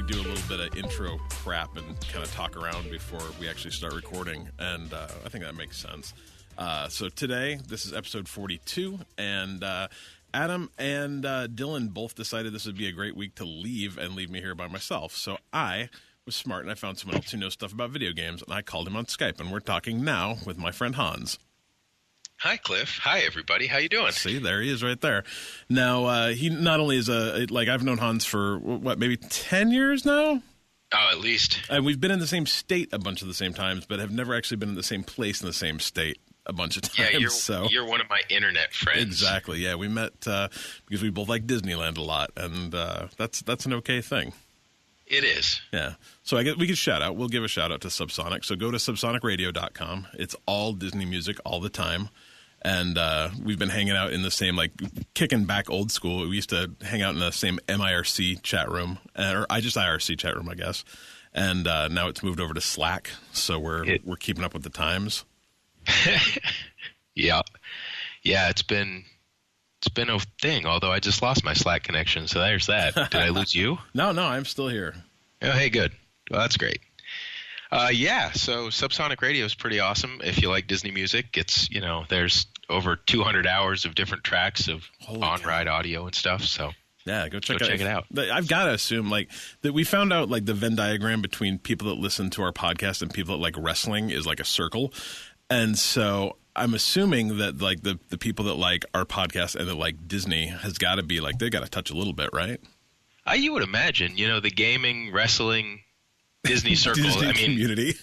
do a little bit of intro crap and kind of talk around before we actually start recording, and I think that makes sense. So today, this is episode 42, and Adam and Dylan both decided this would be a great week to leave me here by myself. So I was smart, and I found someone else who knows stuff about video games, and I called him on Skype, and we're talking now with my friend Hans. Hi, Cliff. Hi, everybody. How you doing? See, there he is right there. Now, he not only is I've known Hans for, maybe 10 years now? Oh, at least. And we've been in the same state a bunch of the same times, but have never actually been in the same place in the same state a bunch of times. Yeah, you're one of my internet friends. Exactly, yeah. We met because we both like Disneyland a lot, and that's an okay thing. It is. Yeah. So I guess we could shout out. We'll give a shout out to Subsonic. So go to subsonicradio.com. It's all Disney music all the time. And we've been hanging out in the same, kicking back old school. We used to hang out in the same MIRC chat room, or just IRC chat room, I guess. And now it's moved over to Slack, so we're keeping up with the times. Yeah. It's been a thing. Although I just lost my Slack connection, so there's that. Did I lose you? No, I'm still here. Oh, hey, good. Well, that's great. So Subsonic Radio is pretty awesome. If you like Disney music, it's, there's over 200 hours of different tracks of on-ride audio and stuff. So yeah, go check it out. I've got to assume that we found out the Venn diagram between people that listen to our podcast and people that like wrestling is like a circle. And so I'm assuming that the people that like our podcast and that like Disney has got to be they got to touch a little bit, right? You would imagine, the gaming, wrestling, Disney circle. Disney community.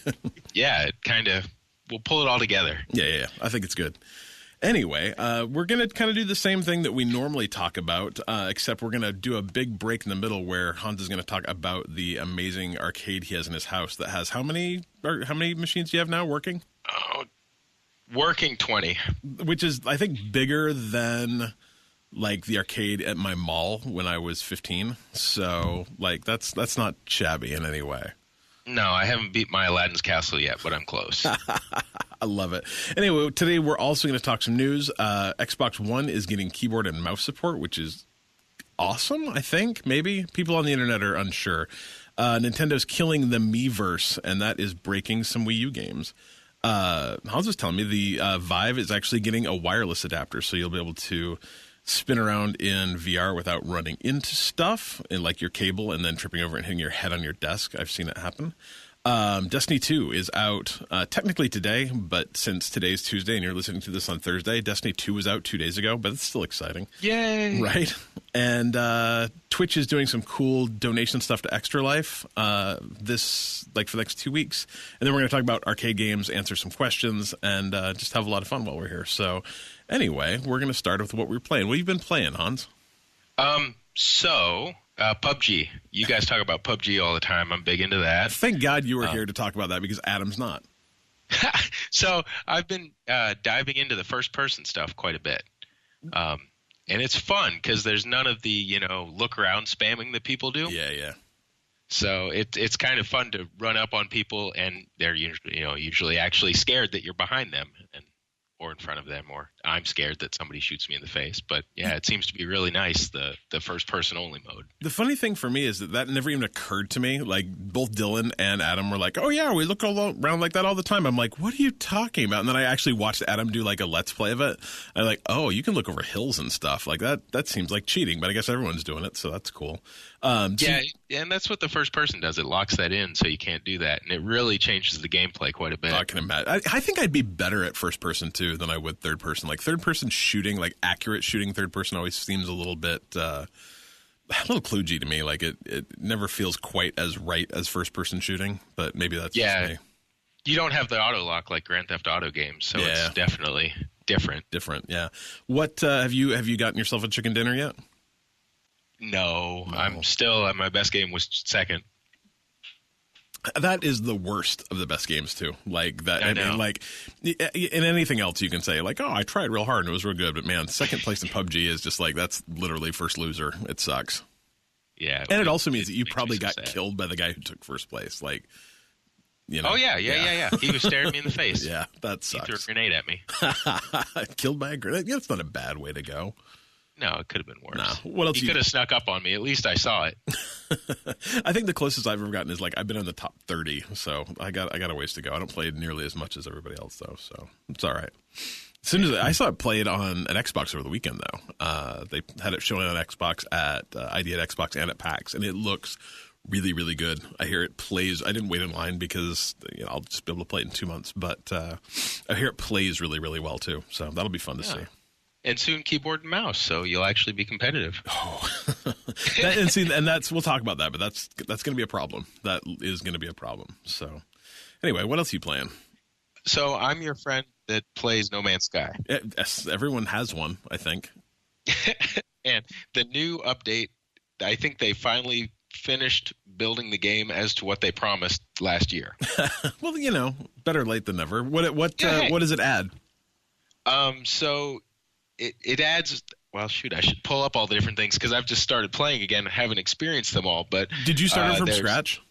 Yeah, it kind of, we'll pull it all together. Yeah. I think it's good. Anyway, we're going to kind of do the same thing that we normally talk about, except we're going to do a big break in the middle where Hans is going to talk about the amazing arcade he has in his house that has how many machines do you have now working? Working 20. Which is, I think, bigger than the arcade at my mall when I was 15. So that's not shabby in any way. No, I haven't beat my Aladdin's Castle yet, but I'm close. I love it. Anyway, today we're also going to talk some news. Xbox One is getting keyboard and mouse support, which is awesome, I think. Maybe. People on the internet are unsure. Nintendo's killing the Miiverse, and that is breaking some Wii U games. Hans was telling me the Vive is actually getting a wireless adapter, so you'll be able to spin around in VR without running into stuff in your cable and then tripping over and hitting your head on your desk. I've seen it happen. Destiny 2 is out technically today, but since today's Tuesday and you're listening to this on Thursday, Destiny 2 was out 2 days ago, but it's still exciting. Yay! Right? And Twitch is doing some cool donation stuff to Extra Life for the next 2 weeks. And then we're going to talk about arcade games, answer some questions, and just have a lot of fun while we're here. So anyway, we're going to start with what we're playing. What have you been playing, Hans? PUBG. You guys talk about PUBG all the time. I'm big into that. Thank God you were here to talk about that because Adam's not. So I've been diving into the first-person stuff quite a bit. And it's fun because there's none of the, look-around spamming that people do. Yeah. So it's kind of fun to run up on people, and they're usually actually scared that you're behind them or in front of them, or I'm scared that somebody shoots me in the face. But yeah, it seems to be really nice, the first person only mode. The funny thing for me is that never even occurred to me. Both Dylan and Adam were like, oh yeah, we look all around like that all the time. I'm like, what are you talking about? And then I actually watched Adam do a let's play of it. I'm like, oh, you can look over hills and stuff like that. That seems like cheating, but I guess everyone's doing it, so that's cool. Yeah, and that's what the first person does. It locks that in so you can't do that, and it really changes the gameplay quite a bit. I can imagine. I think I'd be better at first person too than I would third person. Third person shooting, accurate shooting third person always seems a little bit a little kludgy to me. It never feels quite as right as first person shooting, but maybe that's just me. You don't have the auto lock like Grand Theft Auto games, so it's definitely different. Yeah. What have you gotten yourself a chicken dinner yet? No, I'm still my best game was second. That is the worst of the best games too. That, I know. And in anything else you can say oh, I tried real hard and it was real good, but man, second place in PUBG is just that's literally first loser. It sucks. Yeah, and it also means that you probably got killed by the guy who took first place. Oh yeah. He was staring me in the face. Yeah, that sucks. He threw a grenade at me. Killed by a grenade. Yeah, that's not a bad way to go. No, it could have been worse. Nah. What else? He could have snuck up on me. At least I saw it. I think the closest I've ever gotten is like I've been in the top 30, so I got a ways to go. I don't play nearly as much as everybody else though, so it's all right. As soon as I saw it played on an Xbox over the weekend though, they had it showing on Xbox at ID at Xbox and at PAX, and it looks really, really good. I hear it plays. I didn't wait in line because I'll just be able to play it in 2 months, but I hear it plays really, really well too. So that'll be fun to see. And soon keyboard and mouse, so you'll actually be competitive. Oh, and that's we'll talk about that, but that's going to be a problem. That is going to be a problem. So, anyway, what else are you playing? So I'm your friend that plays No Man's Sky. Yes, everyone has one, I think. And the new update, I think they finally finished building the game as to what they promised last year. Well, better late than never. What does it add? So. It adds. Well, shoot, I should pull up all the different things because I've just started playing again. I haven't experienced them all, but did you start it from scratch?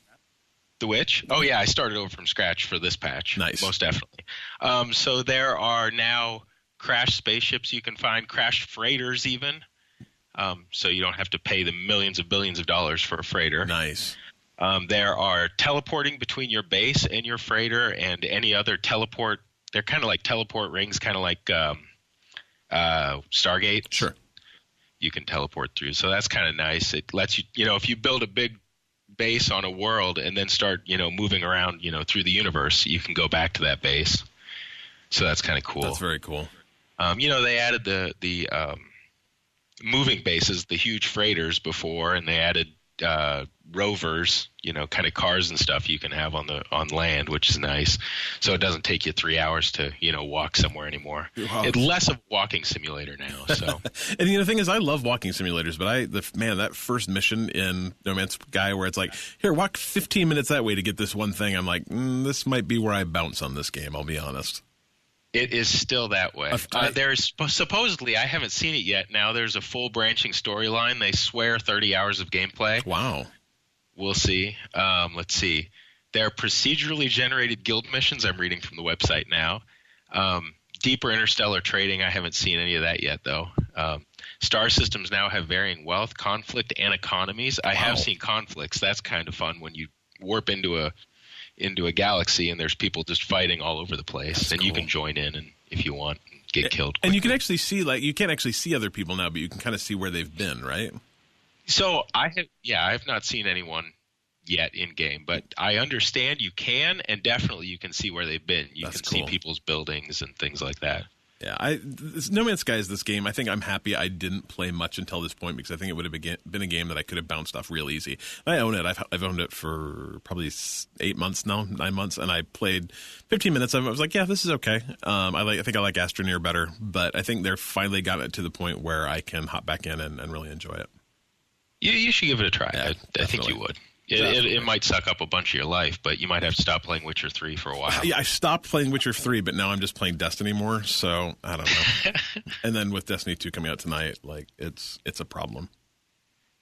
The Witch? Oh yeah, I started over from scratch for this patch. Nice, most definitely. So there are now crashed spaceships you can find, crashed freighters even. So you don't have to pay the millions of billions of dollars for a freighter. Nice. There are teleporting between your base and your freighter and any other teleport. They're kind of like teleport rings, kind of like. Stargate. Sure. You can teleport through. So that's kind of nice. It lets you, if you build a big base on a world and then start, moving around, through the universe, you can go back to that base. So that's kind of cool. That's very cool. They added the moving bases, the huge freighters before, and they added rovers, kind of cars and stuff you can have on land, which is nice. So it doesn't take you 3 hours to, walk somewhere anymore. Wow. It's less of a walking simulator now. So, and the thing is, I love walking simulators, but that first mission in No Man's Sky where it's like, here, walk 15 minutes that way to get this one thing. I'm like, this might be where I bounce on this game. I'll be honest. It is still that way. There's supposedly, I haven't seen it yet. Now there's a full branching storyline. They swear 30 hours of gameplay. Wow. We'll see. Let's see. There are procedurally generated guild missions. I'm reading from the website now. Deeper interstellar trading. I haven't seen any of that yet, though. Star systems now have varying wealth, conflict, and economies. I have seen conflicts. That's kind of fun when you warp into a galaxy and there's people just fighting all over the place. That's cool. You can join in and if you want and get killed quickly. And you can actually see, you can't actually see other people now, but you can kind of see where they've been, right? So I have not seen anyone yet in game, but I understand you can, and definitely you can see where they've been. You can see people's buildings and things like that. Yeah, No Man's Sky is this game. I think I'm happy I didn't play much until this point because I think it would have been a game that I could have bounced off real easy. I own it. I've owned it for probably 9 months, and I played 15 minutes of it. I was like, yeah, this is okay. I think I like Astroneer better, but I think they're finally got it to the point where I can hop back in and really enjoy it. You should give it a try. Yeah, I think you would. It might suck up a bunch of your life, but you might have to stop playing Witcher 3 for a while. Yeah, I stopped playing Witcher 3, but now I'm just playing Destiny more, so I don't know. And then with Destiny 2 coming out tonight, it's a problem.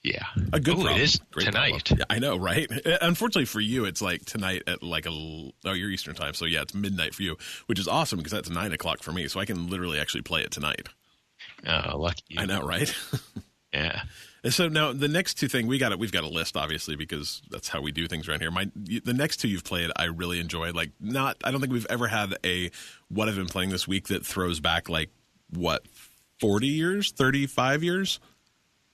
Yeah. A good problem. It is Great tonight. Yeah, I know, right? Unfortunately for you, it's like tonight at you're Eastern time, so yeah, it's midnight for you, which is awesome because that's 9 o'clock for me, so I can literally actually play it tonight. Oh, lucky you. I know, right? Yeah. And so now the next two things we've got a list obviously because that's how we do things around here. The next two you've played I really enjoyed. I don't think we've ever had what I've been playing this week that throws back 40 years, 35 years.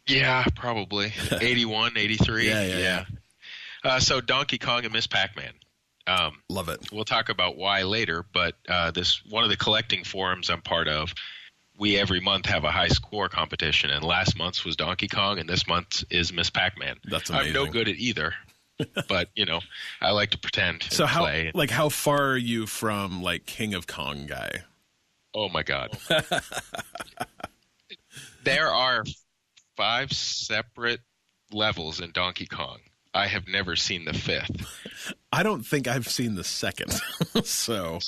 Yeah, probably 81, 83. Yeah. So Donkey Kong and Miss Pac-Man. Love it. We'll talk about why later, but this one of the collecting forums I'm part of. We every month have a high score competition, and last month's was Donkey Kong, and this month is Miss Pac-Man. That's amazing. I'm no good at either, but I like to pretend. So how far are you from King of Kong guy? Oh my God! There are 5 separate levels in Donkey Kong. I have never seen the 5th. I don't think I've seen the 2nd. So.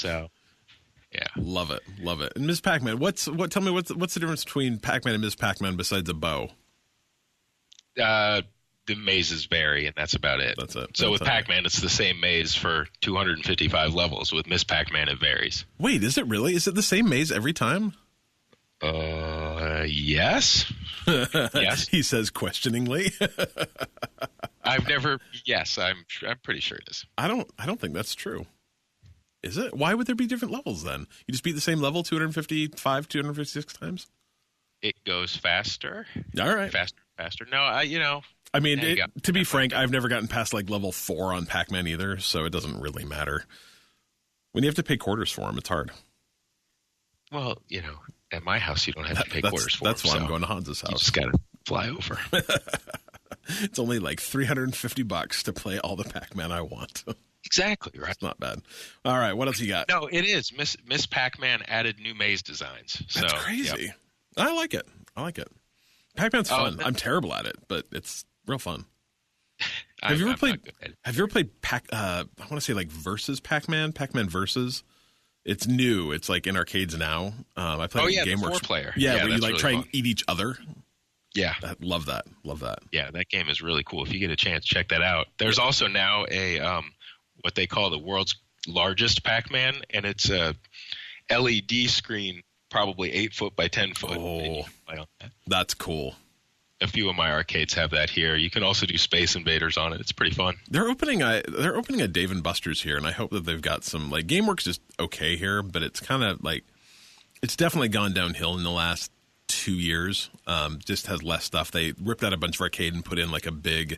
Yeah, love it. And Ms. Pac-Man, tell me what's the difference between Pac-Man and Ms. Pac-Man besides a bow? The mazes vary, and that's about it. That's it. So with Pac-Man, it's the same maze for 255 levels. With Ms. Pac-Man, it varies. Wait, is it really? Is it the same maze every time? Yes. Yes. He says questioningly. I've never. Yes, I'm pretty sure it is. I don't think that's true. Is it? Why would there be different levels then? You just beat the same level 255, 256 times? It goes faster. All right. Faster. No, I mean, to be frank, I've never gotten past like level 4 on Pac-Man either, so it doesn't really matter. When you have to pay quarters for them, it's hard. Well, at my house, you don't have to pay quarters for That's them. why I'm going to Hans's house. You just got to fly over. It's only like $350 to play all the Pac-Man I want. Exactly, right. It's not bad. All right, what else you got? No, it is. Miss Pac-Man added new maze designs. That's crazy. Yep. I like it. Pac-Man's fun. I'm terrible at it, but it's real fun. Have you ever played I want to say like Versus Pac-Man Versus? It's new. It's like in arcades now. I played it in GameWorks. The 4-player. Yeah, where you like really try fun. and eat each other. Yeah. Love that. Yeah, that game is really cool. If you get a chance, check that out. There's also now a what they call the world's largest Pac-Man, and it's a LED screen, probably 8 foot by 10 foot. Oh, that's cool. A few of my arcades have that here. You can also do Space Invaders on it. It's pretty fun. They're opening a Dave & Buster's here, and I hope that they've got some, like, GameWorks is okay here, but it's kind of like, it's definitely gone downhill in the last 2 years. Just has less stuff. They ripped out a bunch of arcade and put in like a big,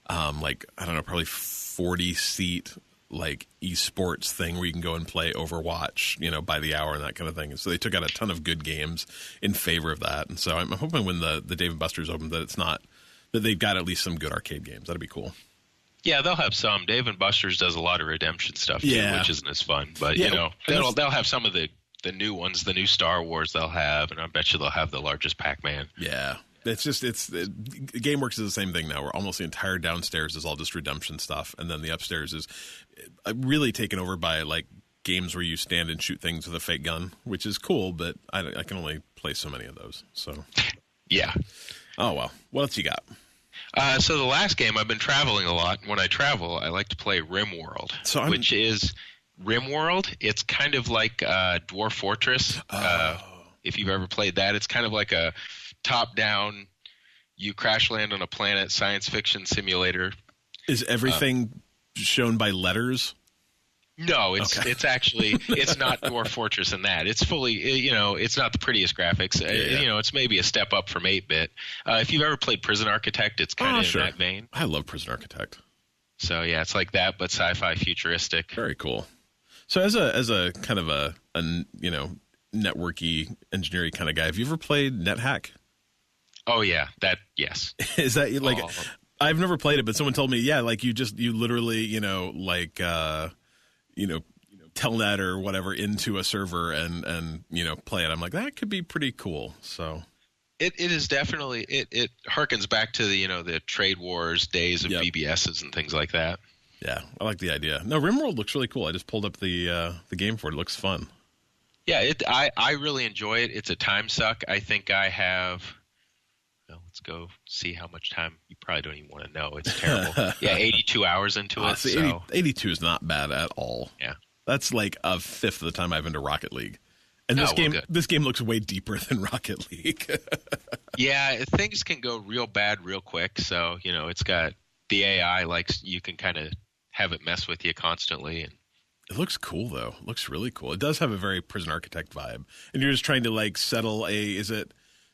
like, I don't know, probably 40-seat like esports thing where you can go and play Overwatch, by the hour and that kind of thing. And so they took out a ton of good games in favor of that. And so I'm hoping when the Dave & Buster's open that it's not that they've got at least some good arcade games. That'd be cool. Yeah, they'll have some. Dave & Buster's does a lot of redemption stuff too, which isn't as fun. But they'll have some of the new ones, the new Star Wars they'll have, and I bet you they'll have the largest Pac-Man. Yeah. GameWorks is the same thing now, where almost the entire downstairs is all just redemption stuff, and then the upstairs is really taken over by like games where you stand and shoot things with a fake gun, which is cool, but I can only play so many of those. So yeah. Oh well, what else you got? So the last game, I've been traveling a lot. When I travel, I like to play Rimworld, which is Rimworld. It's kind of like Dwarf Fortress. If you've ever played that, it's kind of like a top-down, you crash land on a planet science fiction simulator. Is everything shown by letters? No, it's actually it's not Dwarf Fortress in that. It's fully it's not the prettiest graphics. It's maybe a step up from 8-bit. If you've ever played Prison Architect, it's kind of in that vein. I love Prison Architect. So yeah, it's like that, but sci-fi futuristic. Very cool. So as a kind of a networky engineering kind of guy, have you ever played NetHack? Oh yeah, yes. Is that like? I've never played it, but someone told me, like you literally, telnet or whatever into a server and play it. I'm like, that could be pretty cool. So it is definitely it harkens back to the trade wars days of BBSs and things like that. Yeah, I like the idea. No, Rimworld looks really cool. I just pulled up the game for it. It looks fun. Yeah, I really enjoy it. It's a time suck. I think I have. Well, let's go see how much time. You probably don't even want to know. It's terrible. 82 hours into it. So 82 is not bad at all. Yeah, that's like a fifth of the time I've into Rocket League. And this game looks way deeper than Rocket League. Yeah, things can go real bad real quick. So it's got the AI you can kind of have it mess with you constantly. And it looks cool though. It looks really cool. It does have a very Prison Architect vibe. And you're just trying to settle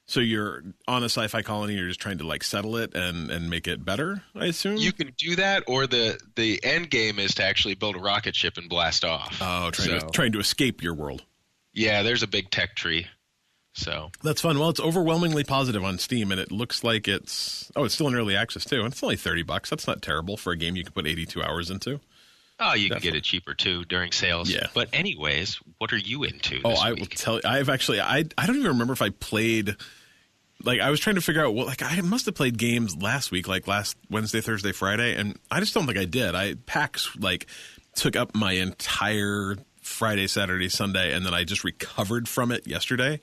so you're on a sci-fi colony, you're just trying to settle it and make it better, I assume? You can do that, or the end game is to actually build a rocket ship and blast off. Oh, trying to escape your world. Yeah, there's a big tech tree. So that's fun. Well, it's overwhelmingly positive on Steam, and it looks like it's still in early access too. And it's only $30. That's not terrible for a game you can put 82 hours into. Oh, you can get it cheaper too during sales. Yeah. But anyways, what are you into this week? Will tell you. I've actually I don't even remember if I played. I was trying to figure out I must have played games last week, last Wednesday, Thursday, Friday, and I just don't think I did. PAX took up my entire Friday, Saturday, Sunday, and then I just recovered from it yesterday.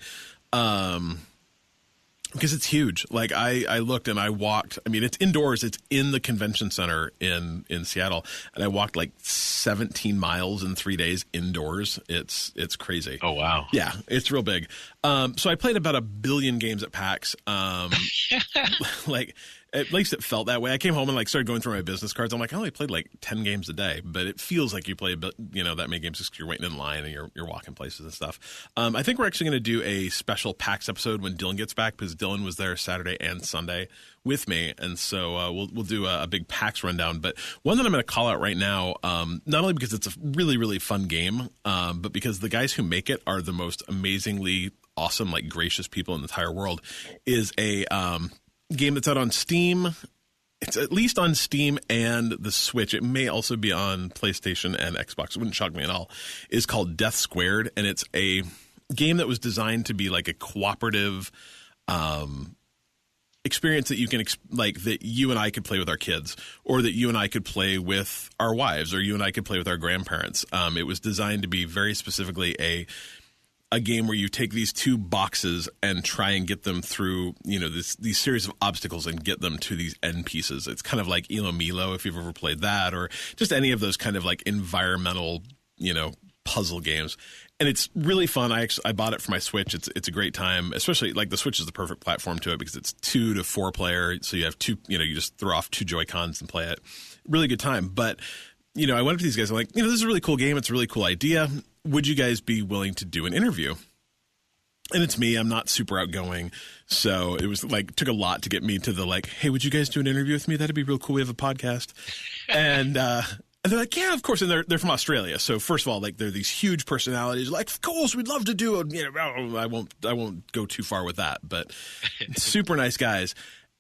Because it's huge. Like I looked and I walked. I mean, it's indoors. It's in the convention center in Seattle, and I walked like 17 miles in 3 days indoors. It's crazy. Oh wow. Yeah, it's real big. So I played about 1 billion games at PAX. Like at least it felt that way. I came home and like started going through my business cards. I'm like, I only played like 10 games a day, but it feels like you play that many games because you're waiting in line and you're walking places and stuff. I think we're actually going to do a special PAX episode when Dylan gets back, because Dylan was there Saturday and Sunday with me, and so we'll do a big PAX rundown. But one that I'm going to call out right now, not only because it's a really, really fun game, but because the guys who make it are the most amazingly awesome, like gracious people in the entire world, is a game that's out on Steam. It's at least on Steam and the Switch. It may also be on PlayStation and Xbox. It wouldn't shock me at all. It's called Death Squared, and it's a game that was designed to be like a cooperative experience that you can that you and I could play with our kids, or that you and I could play with our wives, or you and I could play with our grandparents. It was designed to be very specifically a game where you take these two boxes and try and get them through, these series of obstacles and get them to these end pieces. It's kind of like Elo Milo, if you've ever played that, or just any of those kind of like environmental, puzzle games. And it's really fun. I bought it for my Switch. It's a great time, especially like the Switch is the perfect platform to it because it's 2 to 4 player. So you have two, you just throw off 2 Joy-Cons and play it. Really good time. But, I went up to these guys. I'm like, this is a really cool game. It's a really cool idea. Would you guys be willing to do an interview? And it's me. I'm not super outgoing. So it was like, took a lot to get me to the like, hey, would you guys do an interview with me? That'd be real cool. We have a podcast. And they're like, yeah, of course. And they're from Australia. So first of all, like they're these huge personalities. Like, of course, we'd love to do it. I won't go too far with that, but super nice guys.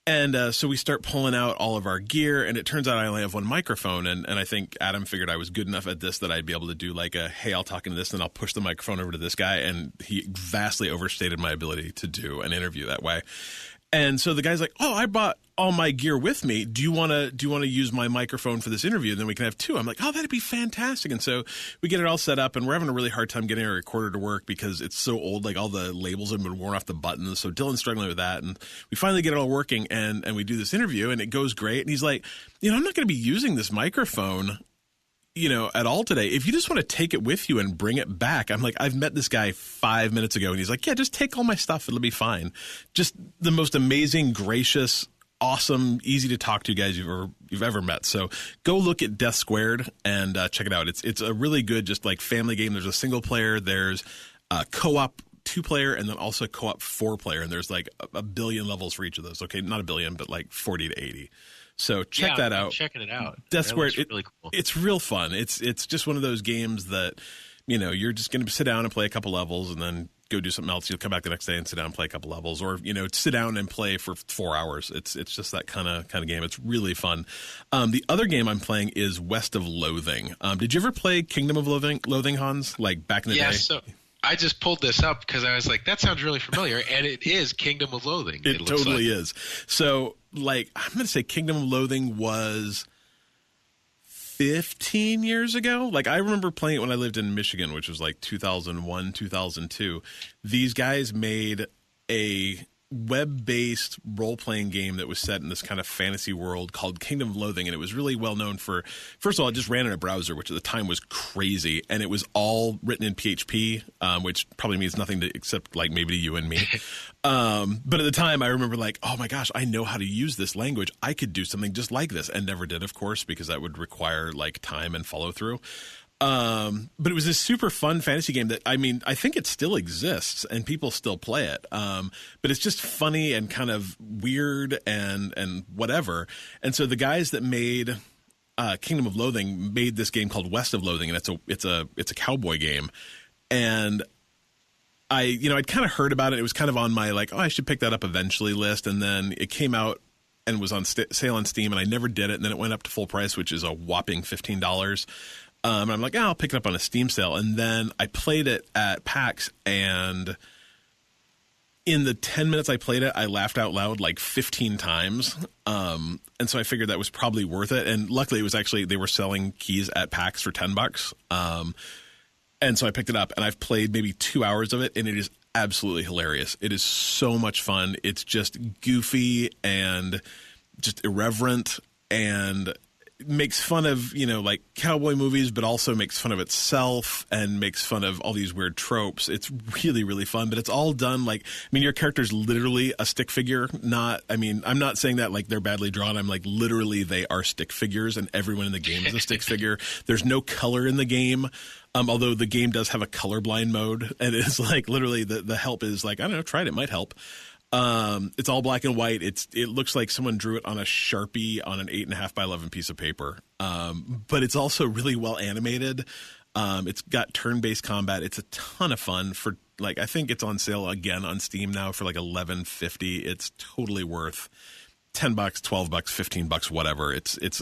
And so we start pulling out all of our gear, and it turns out I only have one microphone. And I think Adam figured I was good enough at this that I'd be able to do like hey, I'll talk into this, and I'll push the microphone over to this guy. And he vastly overstated my ability to do an interview that way. And so the guy's like, oh, I brought all my gear with me. Do you want to use my microphone for this interview? And then we can have 2. I'm like, oh, that'd be fantastic. And so we get it all set up, and we're having a really hard time getting our recorder to work because it's so old. Like all the labels have been worn off the buttons. So Dylan's struggling with that. And we finally get it all working, and we do this interview, and it goes great. And he's like, I'm not going to be using this microphone at all today. If you just want to take it with you and bring it back. I'm like, I've met this guy 5 minutes ago, and he's like, yeah, just take all my stuff. It'll be fine. Just the most amazing, gracious, awesome, easy to talk to guys you've ever met. So go look at Death Squared and check it out. It's a really good, just like family game. There's a single player, there's a co-op 2-player, and then also co-op 4-player. And there's like a billion levels for each of those. Okay, not a billion, but like 40 to 80. So check that out. I'm checking it out. Death Squared, really cool. It's real fun. It's just one of those games that, you're just going to sit down and play a couple levels and then go do something else. You'll come back the next day and sit down and play a couple levels, or, sit down and play for 4 hours. It's just that kind of game. It's really fun. The other game I'm playing is West of Loathing. Did you ever play Kingdom of Loathing, Hans? Like back in the day? Yeah, so I just pulled this up because I was like, that sounds really familiar. And it is Kingdom of Loathing. It totally is. So, like, I'm going to say Kingdom of Loathing was 15 years ago. Like, I remember playing it when I lived in Michigan, which was like 2001, 2002. These guys made a web-based role-playing game that was set in this kind of fantasy world called Kingdom of Loathing, and it was really well known for, first of all, it just ran in a browser, which at the time was crazy, and it was all written in PHP, which probably means nothing to except like maybe to you and me. But at the time, I remember like, oh my gosh, I know how to use this language. I could do something just like this, and never did, of course, because that would require like time and follow-through. But it was this super fun fantasy game that, I think it still exists and people still play it. But it's just funny and kind of weird and whatever. And so the guys that made Kingdom of Loathing made this game called West of Loathing, and it's a cowboy game. And I'd kind of heard about it. It was kind of on my like, oh, I should pick that up eventually list. And then it came out and was on sale on Steam, and I never did it. And then it went up to full price, which is a whopping $15. And I'm like, I'll pick it up on a Steam sale. And then I played it at PAX, and in the 10 minutes I played it, I laughed out loud like 15 times. And so I figured that was probably worth it. And luckily it was actually, they were selling keys at PAX for $10. And so I picked it up, and I've played maybe 2 hours of it, and it is absolutely hilarious. It is so much fun. It's just goofy and just irreverent and makes fun of, like cowboy movies, but also makes fun of itself and makes fun of all these weird tropes. It's really, really fun, but it's all done your character's literally a stick figure. I'm not saying that like they're badly drawn. I'm like, literally they are stick figures and everyone in the game is a stick figure. There's no color in the game. Although the game does have a colorblind mode, and it's like literally the help is like, I don't know, try it. It might help. It's all black and white. It looks like someone drew it on a Sharpie on an 8.5 by 11 piece of paper. But it's also really well animated. It's got turn-based combat. It's a ton of fun for I think it's on sale again on Steam now for like $11.50. It's totally worth $10, $12, $15, whatever.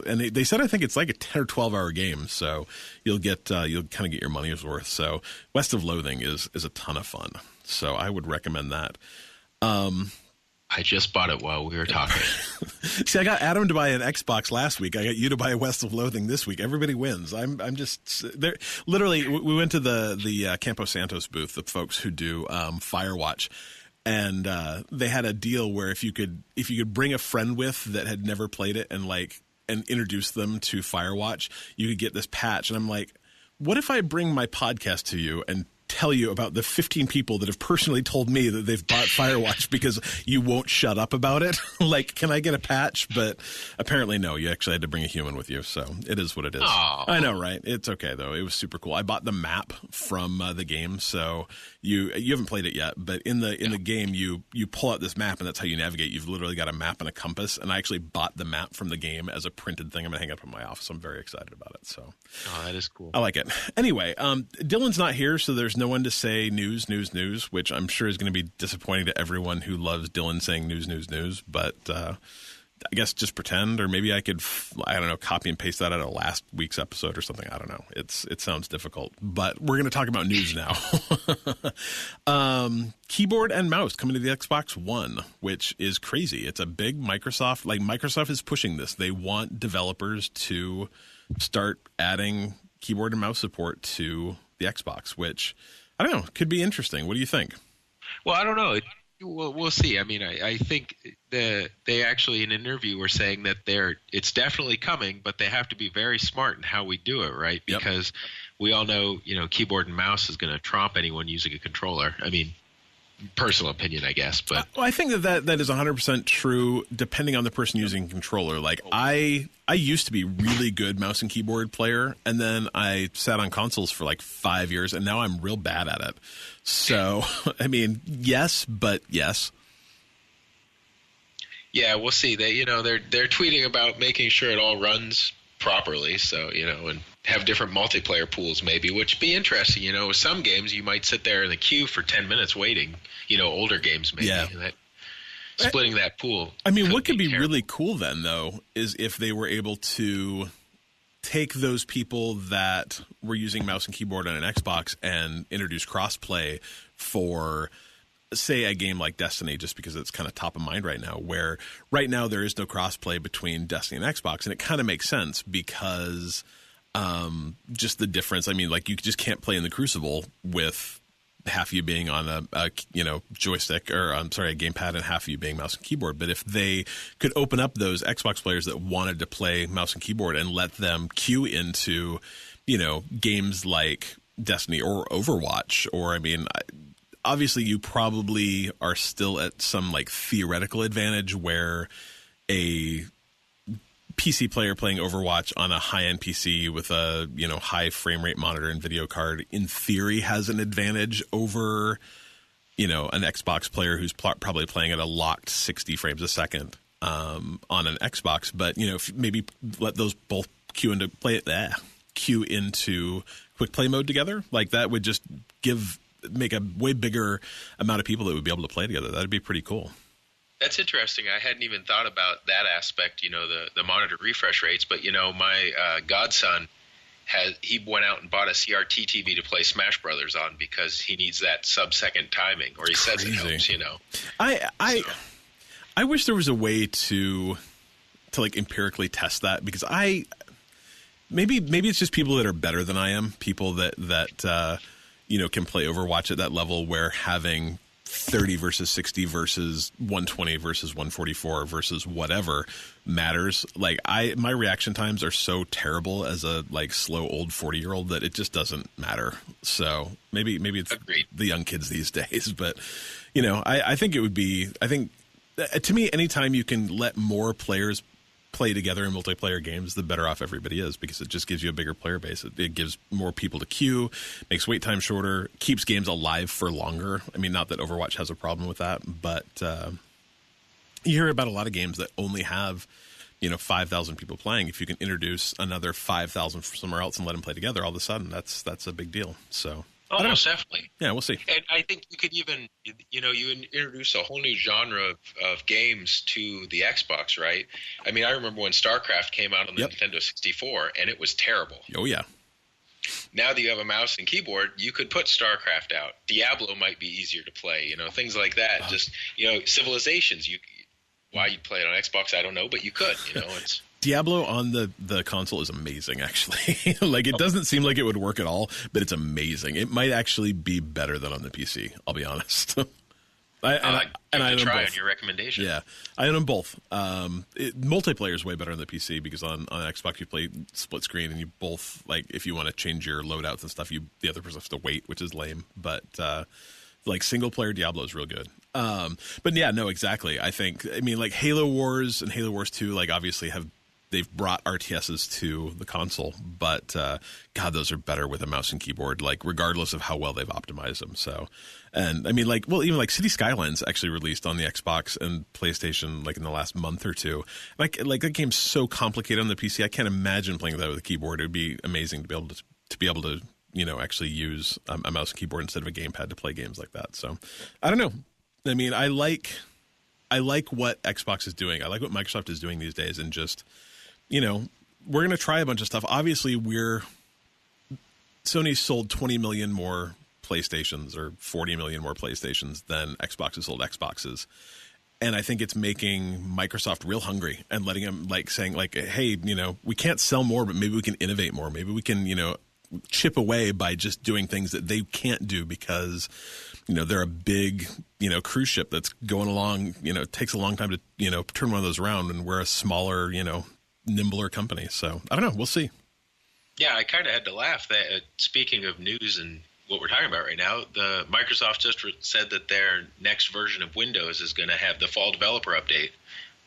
And they said, I think it's like a 10 or 12 hour game. So you'll kind of get your money's worth. So West of Loathing is a ton of fun. So I would recommend that. I just bought it while we were talking. See, I got Adam to buy an Xbox last week. I got you to buy a West of Loathing this week. Everybody wins. I'm just there. Literally, we went to the Campo Santos booth, the folks who do Firewatch, and they had a deal where if you could bring a friend with that had never played it and introduce them to Firewatch, you could get this patch. And I'm like, what if I bring my podcast to you and tell you about the 15 people that have personally told me that they've bought Firewatch because you won't shut up about it? Can I get a patch? But apparently no, you actually had to bring a human with you. So it is what it is. Aww. I know, right? It's okay though. It was super cool. I bought the map from the game. So you haven't played it yet, but in the game, you pull out this map and that's how you navigate. You've literally got a map and a compass. And I actually bought the map from the game as a printed thing. I'm going to hang it up in my office. I'm very excited about it. So that is cool. I like it. Anyway, Dylan's not here, so there's no one to say news, which I'm sure is going to be disappointing to everyone who loves Dylan saying news. But I guess just pretend, or maybe I could, copy and paste that out of last week's episode or something. I don't know. It sounds difficult, but we're going to talk about news now. Keyboard and mouse coming to the Xbox One, which is crazy. It's a big Microsoft. Microsoft is pushing this. They want developers to start adding keyboard and mouse support to the Xbox, which I don't know, could be interesting. What do you think? Well, I don't know. We'll see. I mean, I think they actually in an interview were saying that it's definitely coming, but they have to be very smart in how we do it, right? Because we all know, keyboard and mouse is going to trump anyone using a controller. I mean, personal opinion, I guess, but I think that is 100% true depending on the person using a controller. I used to be really good mouse and keyboard player, and then I sat on consoles for 5 years, and now I'm real bad at it. So, I mean, yes, but yes. Yeah, we'll see. They're tweeting about making sure it all runs properly, so and have different multiplayer pools maybe, which be interesting. With some games you might sit there in the queue for 10 minutes waiting. Older games maybe. Yeah. Splitting that pool. I mean, what could be really cool then, though, is if they were able to take those people that were using mouse and keyboard on an Xbox and introduce crossplay for, say, a game like Destiny, just because it's kind of top of mind right now, where right now there is no crossplay between Destiny and Xbox. And it kind of makes sense because just the difference. I mean, you just can't play in the Crucible with half of you being on a joystick, or a gamepad, and half of you being mouse and keyboard. But if they could open up those Xbox players that wanted to play mouse and keyboard and let them queue into, games like Destiny or Overwatch, or obviously you probably are still at some theoretical advantage where a PC player playing Overwatch on a high-end PC with a high frame rate monitor and video card in theory has an advantage over an Xbox player who's probably playing at a locked 60 frames a second on an Xbox. But if maybe let those both queue into quick play mode together, that would just make a way bigger amount of people that would be able to play together. That'd be pretty cool. That's interesting. I hadn't even thought about that aspect, the monitor refresh rates. But, my godson, he went out and bought a CRT TV to play Smash Brothers on because he needs that sub-second timing, or he says it helps, I wish there was a way to empirically test that, because maybe it's just people that are better than I am, people that can play Overwatch at that level where having 30 versus 60 versus 120 versus 144 versus whatever matters. Like my reaction times are so terrible as a like slow old 40-year-old that it just doesn't matter. So maybe it's Agreed. the young kids these days, but I think it would be, to me, anytime you can let more players play together in multiplayer games, the better off everybody is, because it just gives you a bigger player base. It gives more people to queue, makes wait time shorter, keeps games alive for longer. I mean, not that Overwatch has a problem with that, but you hear about a lot of games that only have 5,000 people playing. If you can introduce another 5,000 from somewhere else and let them play together, all of a sudden that's a big deal. So most definitely. Yeah, we'll see. And I think you could even, you introduce a whole new genre of games to the Xbox, right? I mean, I remember when StarCraft came out on the Nintendo 64, and it was terrible. Oh, yeah. Now that you have a mouse and keyboard, you could put StarCraft out. Diablo might be easier to play, things like that. Just, Civilizations, why you'd play it on Xbox, I don't know, but you could, it's... Diablo on the console is amazing, actually. Like, it doesn't seem like it would work at all, but it's amazing. It might actually be better than on the PC, I'll be honest. I own try both. On your recommendation. Yeah, I own them both. Multiplayer is way better on the PC because on Xbox you play split screen and you both, like, if you want to change your loadouts and stuff, the other person has to wait, which is lame. But like single player Diablo is real good. But yeah, no, exactly. I mean, like Halo Wars and Halo Wars 2, like obviously they've brought RTSs to the console, but God, those are better with a mouse and keyboard, like regardless of how well they've optimized them. So, and I mean, even like City Skylines actually released on the Xbox and PlayStation like in the last month or two. Like that game's so complicated on the PC. I can't imagine playing that with a keyboard. It would be amazing to be able to actually use a mouse and keyboard instead of a gamepad to play games like that. So, I don't know. I mean, I like what Xbox is doing. I like what Microsoft is doing these days, and just we're going to try a bunch of stuff. Obviously, Sony sold 20 million more PlayStations or 40 million more PlayStations than Xbox has sold Xboxes. And I think it's making Microsoft real hungry and letting them saying hey, we can't sell more, but maybe we can innovate more. Maybe we can, chip away by just doing things that they can't do because, they're a big, cruise ship that's going along, it takes a long time to, turn one of those around, and we're a smaller, nimbler company. So I don't know. We'll see. Yeah, I kind of had to laugh that speaking of news and what we're talking about right now, the Microsoft just said that their next version of Windows is going to have the fall developer update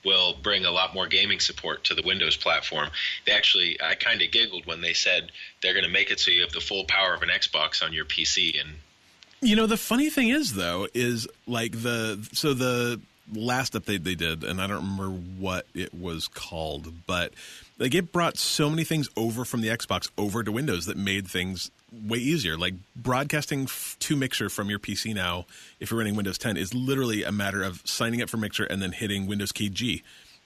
will bring a lot more gaming support to the Windows platform. I kind of giggled when they said they're going to make it so you have the full power of an Xbox on your PC. And the funny thing is, though, is like the last update they did, and I don't remember what it was called, but like it brought so many things over from the Xbox over to Windows that made things way easier. Like broadcasting to Mixer from your PC now, if you're running Windows 10, is literally a matter of signing up for Mixer and then hitting Windows key G,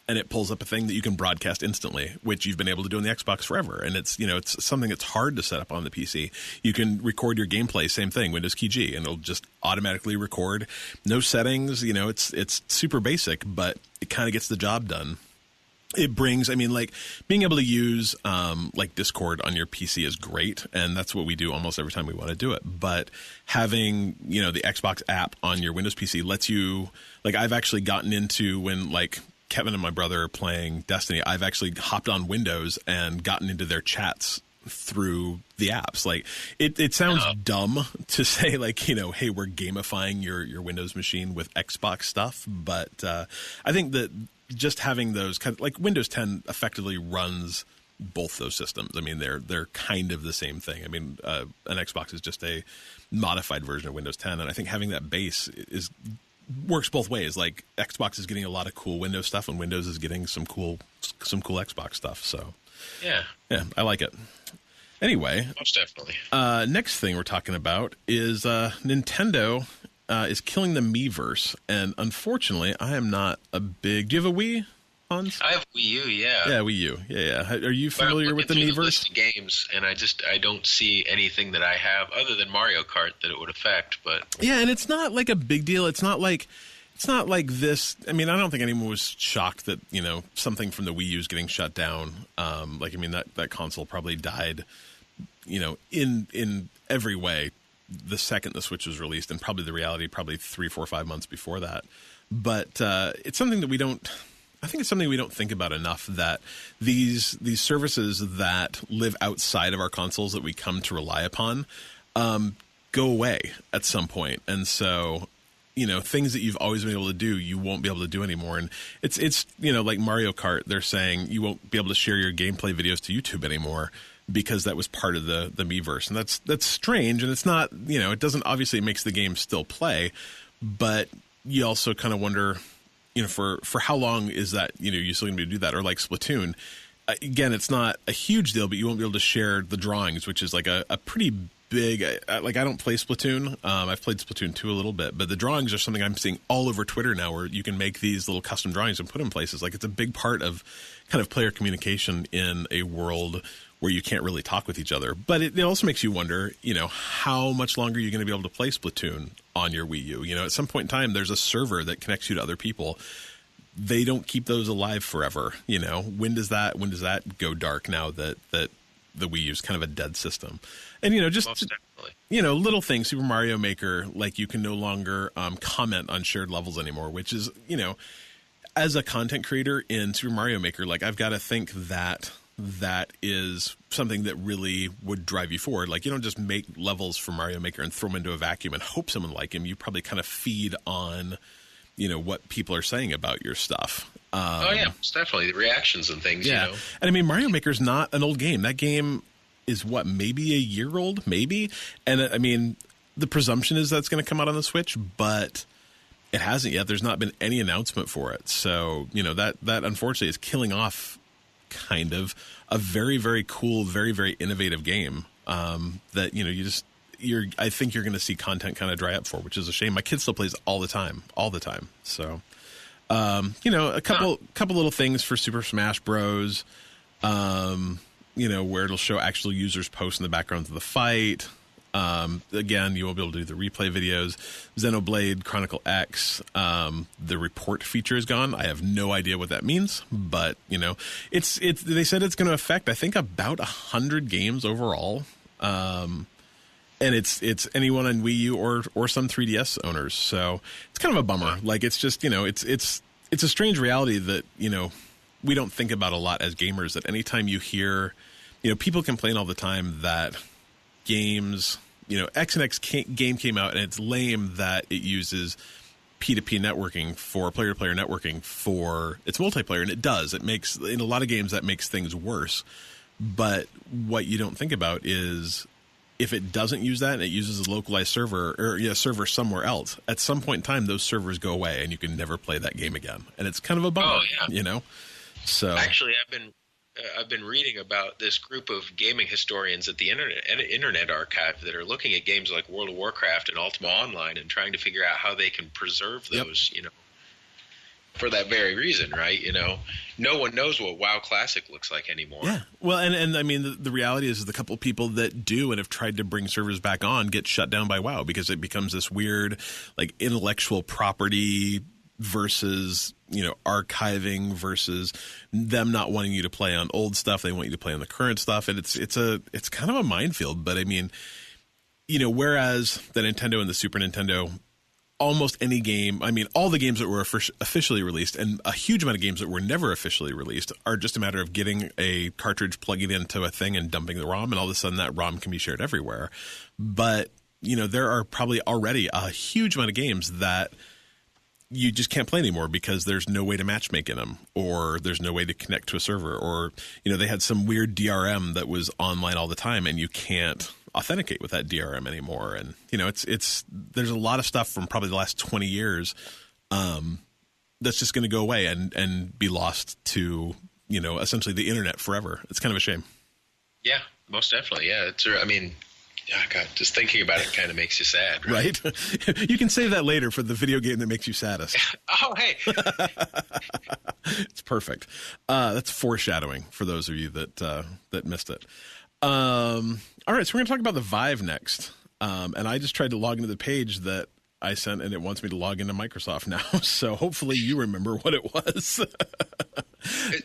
and it pulls up a thing that you can broadcast instantly, which you've been able to do on the Xbox forever. And it's it's something that's hard to set up on the PC. You can record your gameplay, same thing, Windows key G, and it'll just automatically record. No settings, it's super basic, but it kind of gets the job done. It brings, being able to use Discord on your PC is great, and that's what we do almost every time we want to do it. But having, the Xbox app on your Windows PC lets you, I've actually gotten into when, Kevin and my brother are playing Destiny, I've actually hopped on Windows and gotten into their chats through the apps. It sounds dumb to say hey, we're gamifying your Windows machine with Xbox stuff, but I think that just having those Windows 10 effectively runs both those systems. I mean, they're kind of the same thing. I mean, an Xbox is just a modified version of Windows 10, and I think having that base works both ways. Like Xbox is getting a lot of cool Windows stuff, and Windows is getting some cool Xbox stuff. So yeah, I like it. Anyway, most definitely. Next thing we're talking about is Nintendo is killing the Miiverse, and unfortunately, I am not a big. Do you have a Wii, Hans? I have Wii U, yeah. Yeah, Wii U. Yeah. Are you familiar with the Miiverse? List of games, and I don't see anything that I have other than Mario Kart that it would affect. But yeah, and it's not like a big deal. It's not like this. I mean, I don't think anyone was shocked that something from the Wii U is getting shut down. That console probably died, in every way the second the Switch was released, and probably the reality probably 3, 4, 5 months before that. But it's something that I think it's something we don't think about enough, that these services that live outside of our consoles that we come to rely upon go away at some point. And so, things that you've always been able to do, you won't be able to do anymore. And it's like Mario Kart, they're saying you won't be able to share your gameplay videos to YouTube anymore because that was part of the Miiverse. And that's strange. And it's not, it doesn't, obviously it makes the game still play, but you also kind of wonder, for how long is that, you're still going to be able to do that? Or like Splatoon, again, it's not a huge deal, but you won't be able to share the drawings, which is like a pretty big, I don't play Splatoon. I've played Splatoon 2 a little bit, but the drawings are something I'm seeing all over Twitter now, where you can make these little custom drawings and put them places. Like, it's a big part of kind of player communication in a world where you can't really talk with each other. But it also makes you wonder, how much longer you're going to be able to play Splatoon on your Wii U. At some point in time, there's a server that connects you to other people. They don't keep those alive forever. When does that go dark now that the Wii U is kind of a dead system? And, little things, Super Mario Maker, like you can no longer comment on shared levels anymore, which is, as a content creator in Super Mario Maker, like, I've got to think that is something that really would drive you forward. Like, you don't just make levels for Mario Maker and throw them into a vacuum and hope someone like him. You probably kind of feed on, what people are saying about your stuff. It's definitely the reactions and things. Yeah. And I mean, Mario Maker's not an old game. That game is maybe a year old, maybe. And I mean, the presumption is that's going to come out on the Switch, but it hasn't yet. There's not been any announcement for it. So, that unfortunately is killing off kind of a very, very cool, very, very innovative game that, I think you're going to see content kind of dry up for, which is a shame. My kid still plays all the time. So, a couple little things for Super Smash Bros. Where it'll show actual users post in the background of the fight. Again, you will be able to do the replay videos. Xenoblade Chronicle X, the report feature is gone. I have no idea what that means, but it's they said it's going to affect, I think, about 100 games overall. And it's anyone on Wii U or some 3DS owners. So it's kind of a bummer. Like, it's just, it's a strange reality that, we don't think about a lot as gamers, that anytime you hear, people complain all the time that games, X and X game came out and it's lame that it uses P2P networking for player-to-player networking for its multiplayer. And it does. It makes, in a lot of games, that makes things worse. But what you don't think about is, if it doesn't use that and it uses a localized server or a server somewhere else, at some point in time, those servers go away and you can never play that game again. And it's kind of a bummer, So actually, I've been reading about this group of gaming historians at the Internet Archive that are looking at games like World of Warcraft and Ultima Online and trying to figure out how they can preserve those, for that very reason, right? No one knows what WoW Classic looks like anymore. Yeah. Well, and I mean, the reality is the couple people that do and have tried to bring servers back on get shut down by WoW because it becomes this weird, like, intellectual property versus, archiving versus them not wanting you to play on old stuff. They want you to play on the current stuff. And it's kind of a minefield. But I mean, whereas the Nintendo and the Super Nintendo, almost any game, I mean, all the games that were officially released and a huge amount of games that were never officially released are just a matter of getting a cartridge, plugging it into a thing and dumping the ROM, and all of a sudden that ROM can be shared everywhere. But, there are probably already a huge amount of games that you just can't play anymore because there's no way to matchmake in them, or there's no way to connect to a server, or, they had some weird DRM that was online all the time and you can't authenticate with that DRM anymore. And, there's a lot of stuff from probably the last 20 years that's just going to go away and be lost to, essentially the internet forever. It's kind of a shame. Yeah, most definitely. Yeah. God, just thinking about it kind of makes you sad, right? You can save that later for the video game that makes you saddest. Oh, hey. It's perfect. That's foreshadowing for those of you that missed it. All right, so we're going to talk about the Vive next. And I just tried to log into the page that I sent, and it wants me to log into Microsoft now. So hopefully you remember what it was.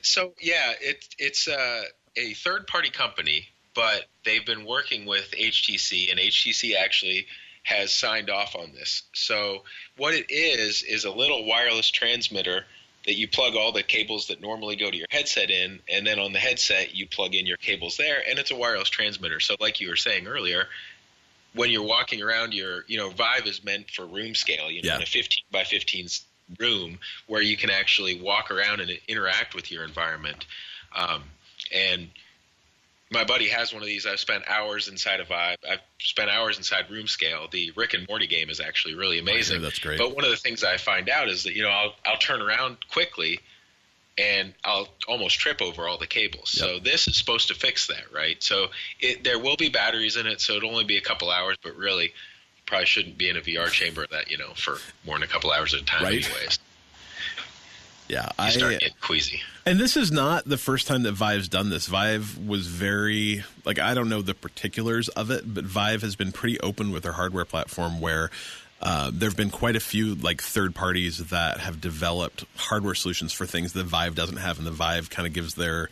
So, yeah, it's a third-party company but they've been working with HTC, and HTC actually has signed off on this. So what it is a little wireless transmitter that you plug all the cables that normally go to your headset in, and then on the headset you plug in your cables there, and it's a wireless transmitter. So like you were saying earlier, when you're walking around Vive is meant for room scale, in a 15 by 15 room where you can actually walk around and interact with your environment. And my buddy has one of these. I've spent hours inside of Vive. I've spent hours inside room scale. The Rick and Morty game is actually really amazing. That's great. But one of the things I find out is that, I'll turn around quickly and I'll almost trip over all the cables. Yep. So this is supposed to fix that, right? So there will be batteries in it, so it'll only be a couple hours, but really you probably shouldn't be in a VR chamber that, for more than a couple hours at a time anyways. Yeah, you start getting queasy. And this is not the first time that Vive's done this. Vive was very, I don't know the particulars of it, but Vive has been pretty open with their hardware platform where there have been quite a few third parties that have developed hardware solutions for things that Vive doesn't have, and the Vive kind of gives their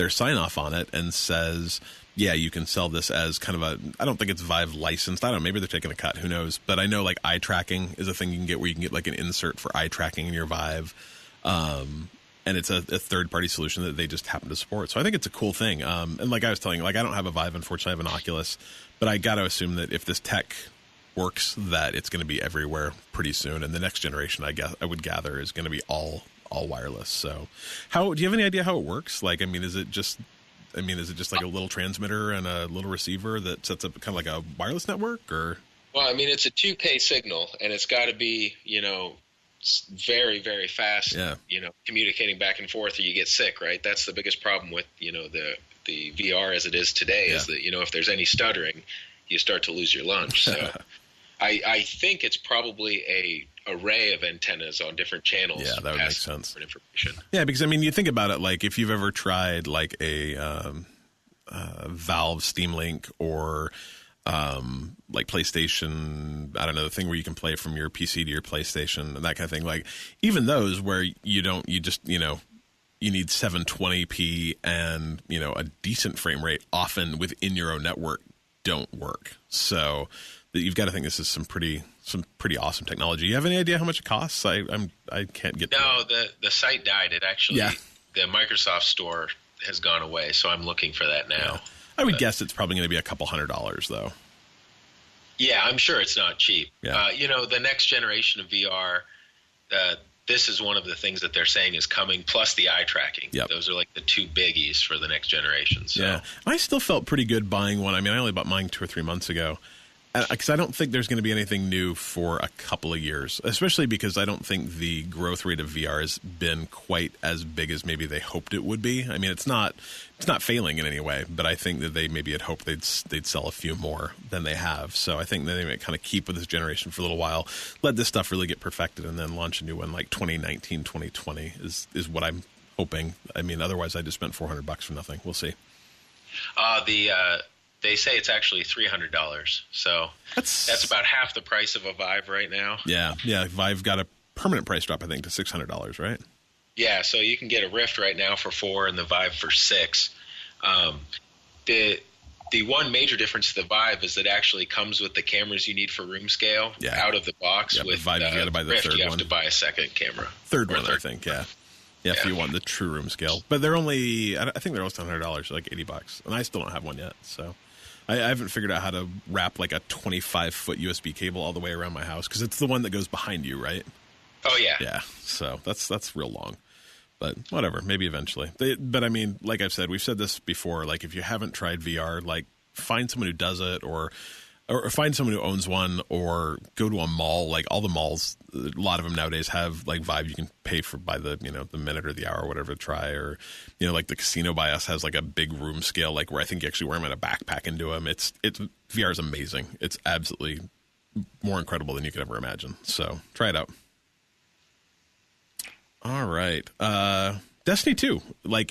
sign off on it and says, yeah, you can sell this as kind of I don't think it's Vive licensed. I don't know, maybe they're taking a cut, who knows? But I know eye tracking is a thing you can get where you can get an insert for eye tracking in your Vive. And it's a third-party solution that they just happen to support. So I think it's a cool thing. And like I was telling you, I don't have a Vive, unfortunately. I have an Oculus. But I got to assume that if this tech works, that it's going to be everywhere pretty soon. And the next generation, I would gather, is going to be all wireless. So do you have any idea how it works? Is it just a little transmitter and a little receiver that sets up kind of like a wireless network, or? Well, it's a 2K signal, and it's got to be, very, very fast, communicating back and forth, or you get sick, right? That's the biggest problem with, the VR as it is today, is that, if there's any stuttering, you start to lose your lunch. So I think it's probably a array of antennas on different channels. Yeah, that would make sense. Information. Yeah, because, you think about it, if you've ever tried, a Valve Steam Link or PlayStation, I don't know, the thing where you can play from your PC to your PlayStation and that kind of thing. Even those where you need 720p and, a decent frame rate often within your own network don't work. So you've got to think this is some pretty awesome technology. You have any idea how much it costs? I can't get. No, the site died. It actually, the Microsoft Store has gone away. So I'm looking for that now. Yeah. I would guess it's probably going to be a couple $100s though. Yeah, I'm sure it's not cheap. Yeah. The next generation of VR, this is one of the things that they're saying is coming, plus the eye tracking. Yep. Those are the two biggies for the next generation. So. Yeah, I still felt pretty good buying one. I only bought mine 2 or 3 months ago. Because I don't think there's going to be anything new for a couple of years, especially because I don't think the growth rate of VR has been quite as big as maybe they hoped it would be. It's not failing in any way, but I think that they maybe had hoped they'd sell a few more than they have. So I think that they might kind of keep with this generation for a little while, let this stuff really get perfected, and then launch a new one 2019, 2020 is what I'm hoping. Otherwise I just spent $400 for nothing. We'll see. They say it's actually $300, so that's about half the price of a Vive right now. Yeah. Vive got a permanent price drop, I think, to $600, right? Yeah, so you can get a Rift right now for $4 and the Vive for $6. The one major difference to the Vive is that it actually comes with the cameras you need for room scale out of the box. Yeah, with Vive, you got to buy the Rift, third one. you have to buy a second camera. Third one, I think. Yeah. Yeah, if you want the true room scale, but they're only, I think they're almost $100, $80, and I still don't have one yet, so. I haven't figured out how to wrap a 25-foot USB cable all the way around my house, because it's the one that goes behind you, right? Oh, yeah. Yeah, so that's real long. But whatever, maybe eventually. But like I've said, we've said this before, if you haven't tried VR, find someone who does it, or find someone who owns one, or go to a mall. All the malls, a lot of them nowadays have Vive. You can pay by the the minute or the hour or whatever to try, or the casino by us has a big room scale, where I think you actually wear them in a backpack and do them. It's VR is amazing. It's absolutely more incredible than you could ever imagine. So try it out. All right, Destiny 2.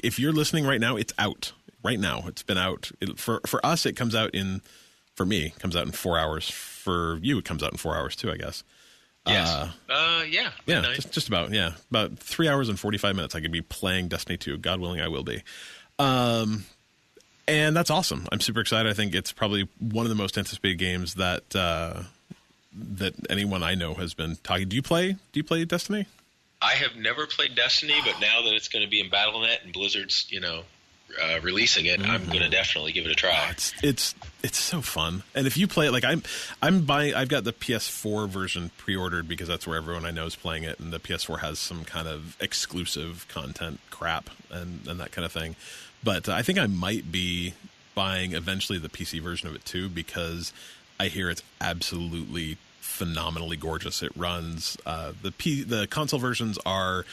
If you're listening right now, it's out right now. It's been out for us. It comes out in. For me, it comes out in 4 hours. For you, it comes out in 4 hours too, I guess. Yes. Yeah. Just about. Yeah, about 3 hours and 45 minutes. I could be playing Destiny 2. God willing, I will be. And that's awesome. I'm super excited. I think it's probably one of the most anticipated games that that anyone I know has been talking. Do you play Destiny? I have never played Destiny, but now that it's going to be in Battle.net and Blizzard's, releasing it, I'm going to definitely give it a try. It's so fun. And if you play it, like I'm buying, I've got the PS4 version pre-ordered because that's where everyone I know is playing it, and the PS4 has some kind of exclusive content crap and that kind of thing. But I think I might be buying eventually the PC version of it too, because I hear it's absolutely phenomenally gorgeous. It runs the console versions are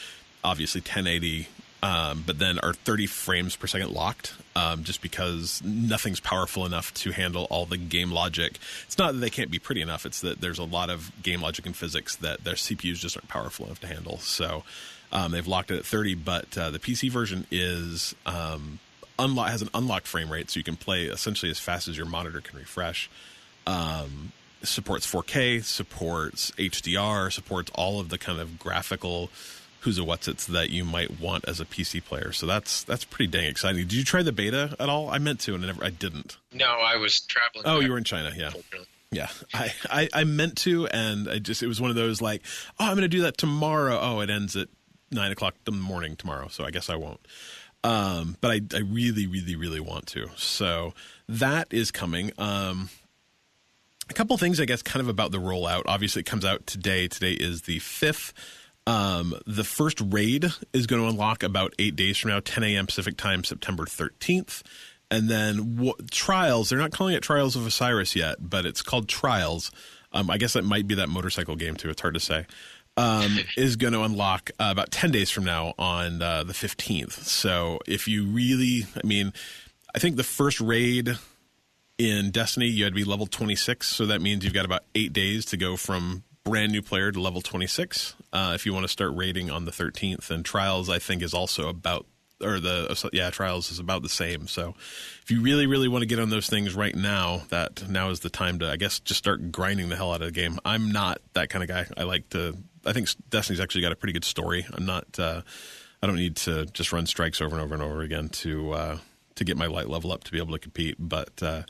obviously 1080, but then are 30 frames per second locked, just because nothing's powerful enough to handle all the game logic. It's not that they can't be pretty enough; it's that there's a lot of game logic and physics that their CPUs just aren't powerful enough to handle. So they've locked it at 30, but the PC version is has an unlocked frame rate, so you can play essentially as fast as your monitor can refresh. Supports 4K, supports HDR, supports all of the kind of graphical who's a what's-its that you might want as a PC player. So that's pretty dang exciting. Did you try the beta at all? I meant to, and I didn't. No, I was traveling. Oh, you were in China, yeah. Yeah, I meant to, and it was one of those like, oh, I'm going to do that tomorrow. Oh, it ends at 9 o'clock in the morning tomorrow, so I guess I won't. But I really, really, really want to. So that is coming. A couple things, I guess, kind of about the rollout. Obviously, it comes out today. Today is the 5th. The first raid is going to unlock about 8 days from now, 10 a.m. Pacific time, September 13th. And then Trials, they're not calling it Trials of Osiris yet, but it's called Trials. I guess that might be that motorcycle game, too. It's hard to say. Is going to unlock about 10 days from now on the 15th. So if you really, I think the first raid in Destiny, you had to be level 26, so that means you've got about 8 days to go from brand new player to level 26 if you want to start raiding on the 13th. And Trials, I think, is also about, Trials is about the same. So if you really, really want to get on those things right now, now is the time to, I guess, just start grinding the hell out of the game. I'm not that kind of guy. I think Destiny's actually got a pretty good story. I don't need to just run strikes over and over and over again to get my light level up to be able to compete, but that'll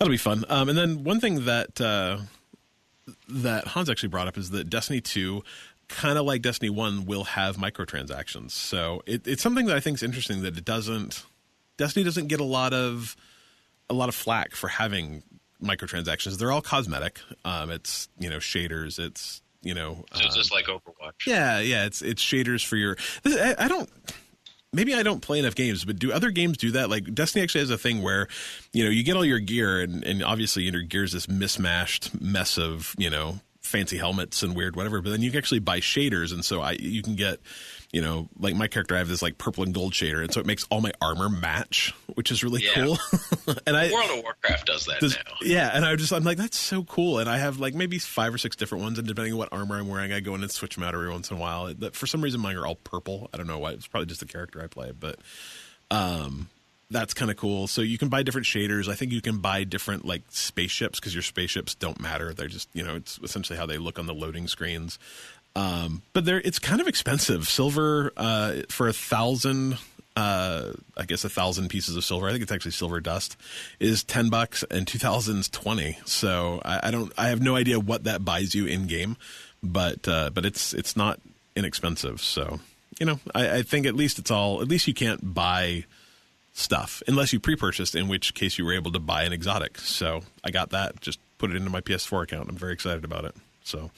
be fun. And then one thing that Hans actually brought up is that Destiny 2, kind of like Destiny 1, will have microtransactions. So it's something that I think is interesting that Destiny doesn't get a lot of flack for having microtransactions. They're all cosmetic. It's shaders. It's so it's just like Overwatch. Yeah. It's shaders for your. Maybe I don't play enough games, but do other games do that? Like Destiny actually has a thing where, you get all your gear and obviously your gear is this mismatched mess of, fancy helmets and weird whatever, but then you can actually buy shaders. And so you can get, like my character, I have this like purple and gold shader. And so it makes all my armor match, which is really cool. And World of Warcraft does that now. Yeah. And I'm like, that's so cool. And I have like maybe 5 or 6 different ones. And depending on what armor I'm wearing, I go in and switch them out every once in a while. For some reason, mine are all purple. I don't know why. It's probably just the character I play, but, that's kind of cool. So you can buy different shaders. I think you can buy different like spaceships because your spaceships don't matter. They're just, it's essentially how they look on the loading screens. But it's kind of expensive. Silver for 1,000, I guess 1,000 pieces of silver. I think it's actually silver dust is $10 and 2,000 is 20. So I have no idea what that buys you in game, but it's not inexpensive. So, I think at least you can't buy stuff unless you pre-purchased, in which case you were able to buy an exotic. So I got that, just put it into my PS4 account. I'm very excited about it. So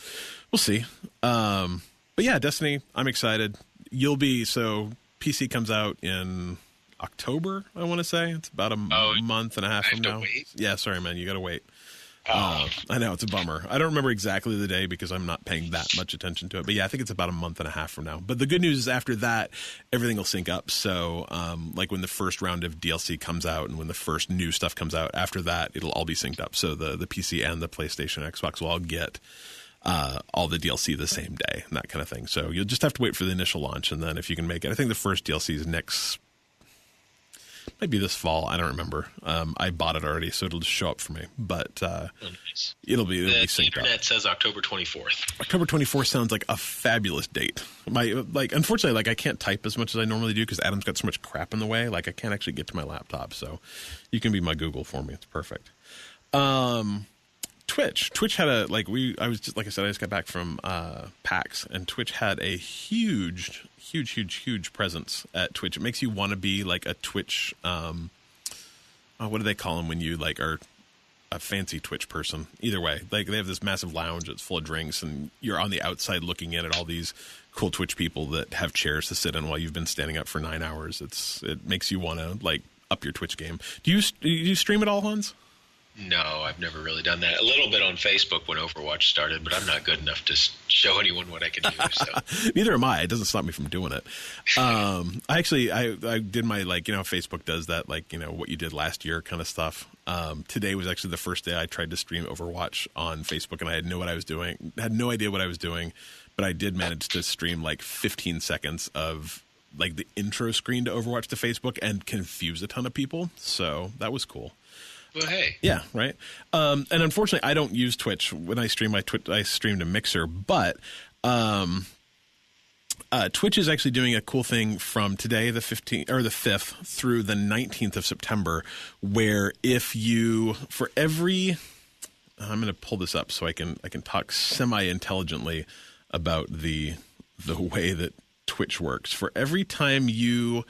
we'll see. But yeah, Destiny, I'm excited. So PC comes out in October, I want to say. It's about a month and a half from now. Wait? Yeah, sorry, man. You got to wait. I know, it's a bummer. I don't remember exactly the day because I'm not paying that much attention to it. But yeah, I think it's about a month and a half from now. But the good news is after that, everything will sync up. So like when the first round of DLC comes out and when the first new stuff comes out, after that, it'll all be synced up. So the PC and the PlayStation and Xbox will all get all the DLC the same day and that kind of thing. So you'll just have to wait for the initial launch. And then if you can make it, I think the first DLC is Might be this fall. I don't remember. I bought it already, so it'll just show up for me. But nice. it'll be The synced internet up. says October 24th. October 24th sounds like a fabulous date. Unfortunately, I can't type as much as I normally do because Adam's got so much crap in the way. I can't actually get to my laptop. So you can be my Google for me. It's perfect. Twitch had I just got back from PAX, and Twitch had a huge presence at Twitch. It makes you want to be like a Twitch, what do they call them when you are a fancy Twitch person? Either way, they have this massive lounge that's full of drinks, and you're on the outside looking in at all these cool Twitch people that have chairs to sit in while you've been standing up for 9 hours. It makes you want to up your Twitch game. Do you stream at all, Hans? No, I've never really done that. A little bit on Facebook when Overwatch started, but I'm not good enough to show anyone what I can do. So. Neither am I. It doesn't stop me from doing it. I did my Facebook does that what you did last year kind of stuff. Today was actually the first day I tried to stream Overwatch on Facebook, and I had no idea what I was doing, but I did manage to stream 15 seconds of the intro screen to Overwatch to Facebook and confuse a ton of people. So that was cool. Well, hey. Yeah, right. And unfortunately, I don't use Twitch. When I stream I stream to Mixer, but Twitch is actually doing a cool thing from today, the 15th or the 5th through the 19th of September, where if you I'm going to pull this up so I can talk semi-intelligently about the way that Twitch works. For every time you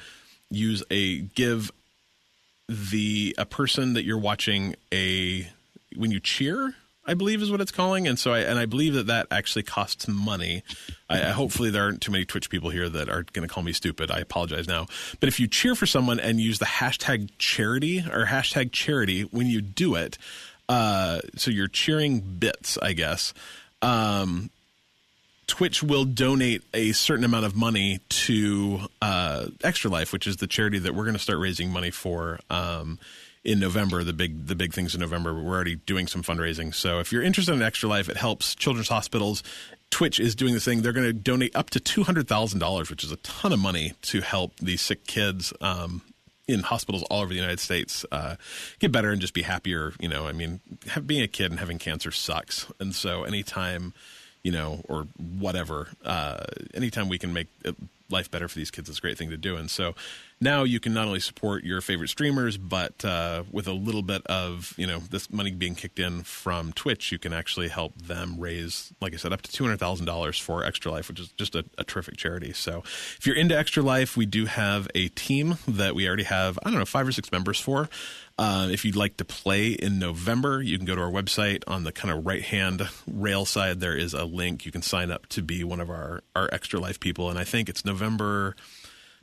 give a person that you're watching when you cheer, I believe is what it's calling. And so I believe that actually costs money. Hopefully there aren't too many Twitch people here that are going to call me stupid. I apologize now. But if you cheer for someone and use the hashtag charity when you do it, so you're cheering bits, I guess, Twitch will donate a certain amount of money to Extra Life, which is the charity that we're going to start raising money for in November. The big things in November. We're already doing some fundraising. So if you're interested in Extra Life, it helps children's hospitals. Twitch is doing this thing. They're going to donate up to $200,000, which is a ton of money to help these sick kids in hospitals all over the United States get better and just be happier. Being a kid and having cancer sucks. And so anytime or whatever, anytime we can make life better for these kids, it's a great thing to do. And so now you can not only support your favorite streamers, but with a little bit of, this money being kicked in from Twitch, you can actually help them raise, like I said, up to $200,000 for Extra Life, which is just a terrific charity. So if you're into Extra Life, we do have a team that we already have, 5 or 6 members for. If you'd like to play in November, you can go to our website. On the kind of right-hand rail side, there is a link. You can sign up to be one of our Extra Life people. And I think it's November,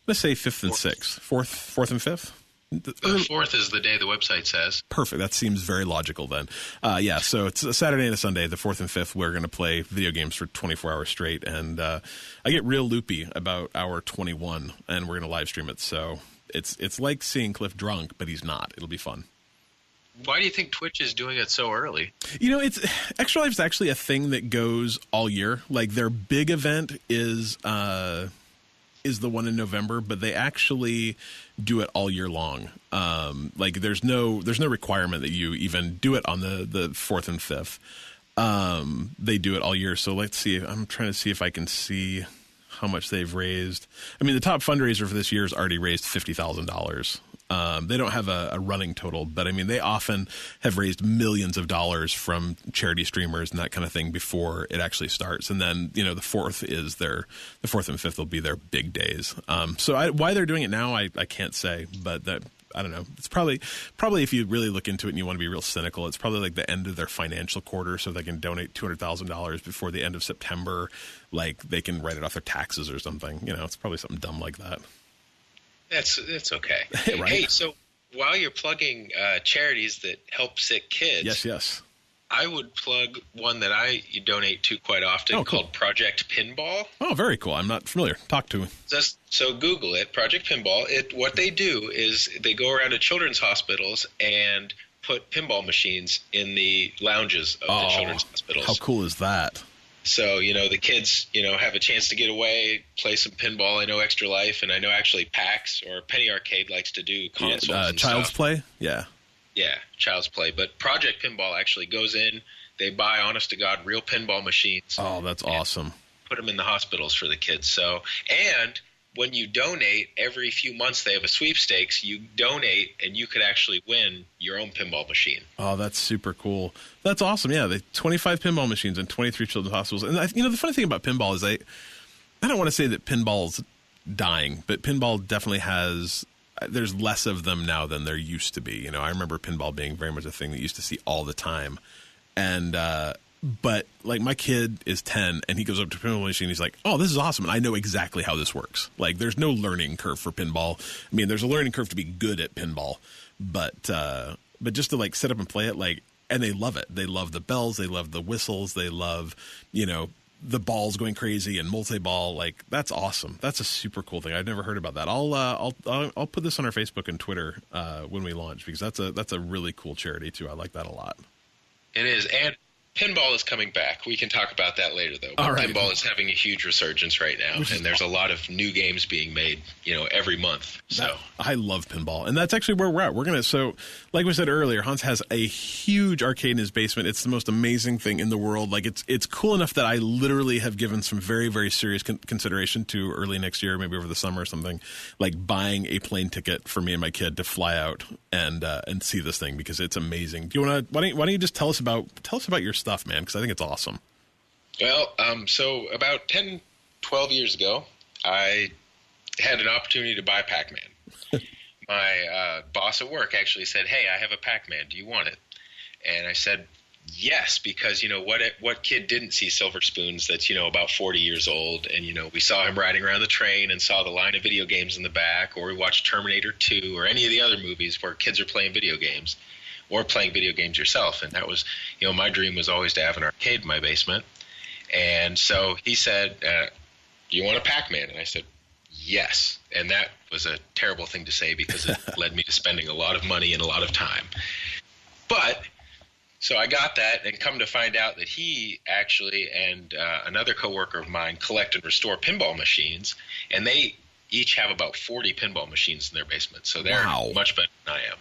let's say 5th and 6th. 4th and 5th? The 4th is the day the website says. Perfect. That seems very logical then. So it's a Saturday and a Sunday, the 4th and 5th. We're going to play video games for 24 hours straight. And I get real loopy about hour 21, and we're going to live stream it. So it's like seeing Cliff drunk, but he's not. It'll be fun. Why do you think Twitch is doing it so early? It's Extra Life is actually a thing that goes all year. Their big event is the one in November, but they actually do it all year long. There's no requirement that you even do it on the 4th and 5th. They do it all year. So let's see. I'm trying to see if I can see how much they've raised. The top fundraiser for this year has already raised $50,000. They don't have a running total, but they often have raised millions of dollars from charity streamers and that kind of thing before it actually starts. And then, the 4th and 5th will be their big days. Why they're doing it now, I can't say, but I don't know. It's probably if you really look into it and you want to be real cynical, it's probably the end of their financial quarter, so they can donate $200,000 before the end of September. They can write it off their taxes or something. It's probably something dumb like that. It's okay. Right? Hey, so while you're plugging charities that help sick kids, yes, I would plug one that I donate to quite often called Project Pinball. Oh, very cool. I'm not familiar. Talk to me. So Google it, Project Pinball. What they do is they go around to children's hospitals and put pinball machines in the lounges of the children's hospitals. How cool is that? So, the kids, have a chance to get away, play some pinball. I know Extra Life, and I know actually PAX or Penny Arcade likes to do consoles and Child's stuff. Play? Yeah. Yeah, Child's Play. But Project Pinball actually goes in. They buy, honest to God, real pinball machines. Oh, that's awesome. Put them in the hospitals for the kids. So, and when you donate, every few months they have a sweepstakes. You donate, and you could actually win your own pinball machine. Oh, that's super cool. That's awesome. Yeah, they 25 pinball machines in 23 children's hospitals. And the funny thing about pinball is I don't want to say that pinball's dying, but pinball definitely there's less of them now than there used to be. I remember pinball being very much a thing that you used to see all the time. And but like my kid is 10 and he goes up to a pinball machine. He's like, "Oh, this is awesome. And I know exactly how this works." Like there's no learning curve for pinball. I mean, there's a learning curve to be good at pinball, but just to like sit up and play it, like, and they love it. They love the bells. They love the whistles. They love, the balls going crazy and multi-ball. Like that's awesome. That's a super cool thing. I've never heard about that. I'll put this on our Facebook and Twitter when we launch, because that's a really cool charity too. I like that a lot. It is. And pinball is coming back. We can talk about that later, though. But right. Pinball is having a huge resurgence right now, and there's a lot of new games being made, every month. So I love pinball, and that's actually where we're at. So, like we said earlier, Hans has a huge arcade in his basement. It's the most amazing thing in the world. Like it's cool enough that I literally have given some very, very serious consideration to early next year, maybe over the summer or something, like buying a plane ticket for me and my kid to fly out and see this thing, because it's amazing. Do you want to? Why don't you just tell us about your stuff, man, because I think it's awesome. Well, so about 10, 12 years ago, I had an opportunity to buy Pac-Man. My boss at work actually said, "Hey, I have a Pac-Man. Do you want it?" And I said, yes, because, what kid didn't see Silver Spoons that's, about 40 years old, and, we saw him riding around the train and saw the line of video games in the back, or we watched Terminator 2 or any of the other movies where kids are playing video games. Or playing video games yourself. And that was, my dream was always to have an arcade in my basement. And so he said, "Do you want a Pac-Man?" And I said, yes. And that was a terrible thing to say, because it led me to spending a lot of money and a lot of time. But so I got that, and come to find out that he actually and another coworker of mine collect and restore pinball machines. And they each have about 40 pinball machines in their basement. So they're much better than I am.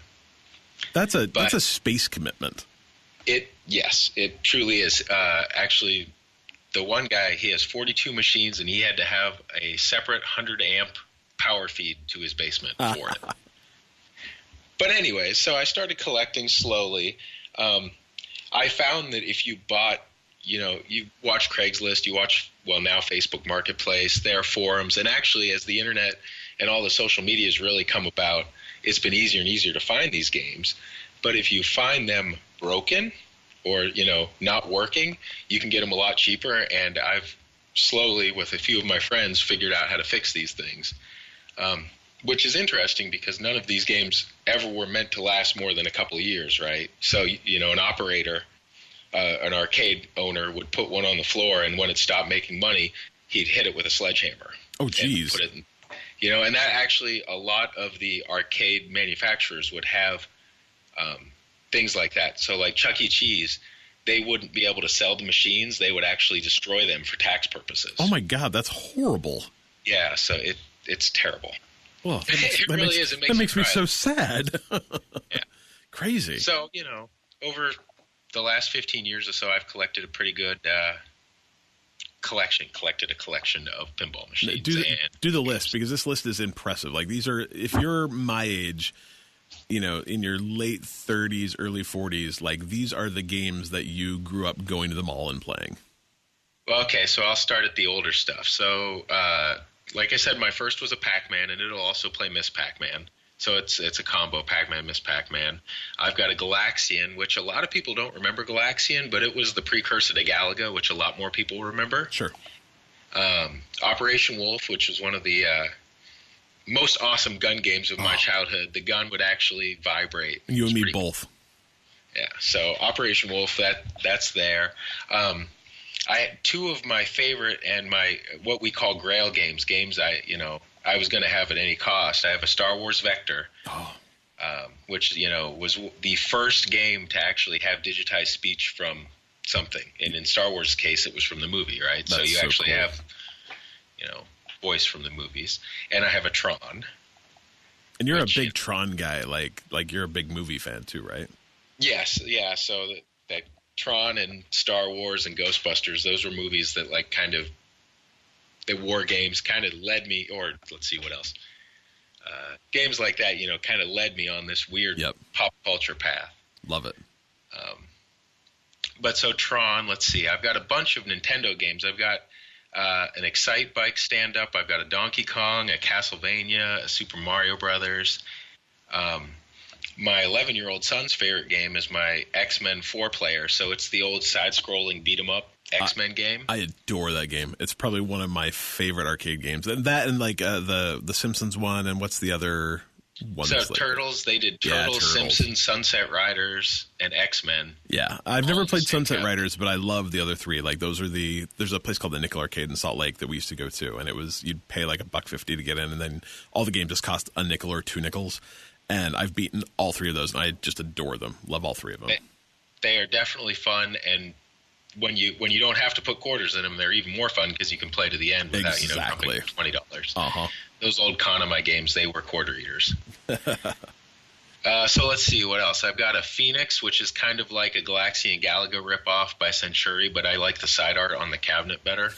That's a space commitment. Yes, it truly is. Actually, the one guy, he has 42 machines, and he had to have a separate 100 amp power feed to his basement for it. But anyway, so I started collecting slowly. I found that if you bought, you watch Craigslist, you watch, now Facebook Marketplace, there are forums, and actually as the internet and all the social media has really come about, it's been easier and easier to find these games. But if you find them broken or, not working, you can get them a lot cheaper. And I've slowly, with a few of my friends, figured out how to fix these things, which is interesting, because none of these games ever were meant to last more than a couple of years, right? So, an operator, an arcade owner would put one on the floor, and when it stopped making money, he'd hit it with a sledgehammer. Oh, geez. Put it in, and that actually, a lot of the arcade manufacturers would have things like that. So like Chuck E. Cheese, they wouldn't be able to sell the machines. They would actually destroy them for tax purposes. Oh, my God, that's horrible. Yeah, so it's terrible. Well, it really is. That makes me so sad. Yeah. Crazy. So, over the last 15 years or so, I've collected a pretty good collected a collection of pinball machines. Do the list, because this list is impressive. Like, these are, if you're my age, in your late 30s, early 40s, like, these are the games that you grew up going to the mall and playing. Well, okay, so I'll start at the older stuff. So, like I said, my first was a Pac-Man, and it'll also play Miss Pac-Man. So it's a combo, Pac-Man, Miss Pac-Man. I've got a Galaxian, which a lot of people don't remember Galaxian, but it was the precursor to Galaga, which a lot more people remember. Sure. Operation Wolf, which was one of the most awesome gun games of my childhood. The gun would actually vibrate. You and me both. Cool. Yeah, so Operation Wolf, that's there. I had two of my favorite and my what we call Grail games I was going to have at any cost. I have a Star Wars Vector, which was the first game to actually have digitized speech from something. And in Star Wars' case, it was from the movie, right? So you actually have, voice from the movies. And I have a Tron. And you're a big Tron guy, like you're a big movie fan too, right? Yes, yeah. So that Tron and Star Wars and Ghostbusters, those were movies that the war games kind of led me, or let's see what else. Games like that, kind of led me on this weird pop culture path. Love it. But so Tron, let's see. I've got a bunch of Nintendo games. I've got an Excite Bike stand-up. I've got a Donkey Kong, a Castlevania, a Super Mario Brothers. My 11-year-old son's favorite game is my X-Men 4-player. So it's the old side-scrolling beat-em-up X-Men game. I adore that game. It's probably one of my favorite arcade games. And that and like the Simpsons one, and what's the other one? So Turtles, they did Turtles, Simpsons, Sunset Riders, and X-Men. Yeah, I've never played Sunset Riders, but I love the other three. Like those are there's a place called the Nickel Arcade in Salt Lake that we used to go to, and you'd pay like $1.50 to get in, and then all the games just cost a nickel or 2 nickels. And I've beaten all 3 of those, and I just adore them. Love all 3 of them. They are definitely fun, and when you don't have to put quarters in them, they're even more fun because you can play to the end without dumping $20. Those old Konami games, they were quarter eaters. So let's see what else. I've got a Phoenix, which is kind of like a Galaxian Galaga ripoff by Century, but I like the side art on the cabinet better.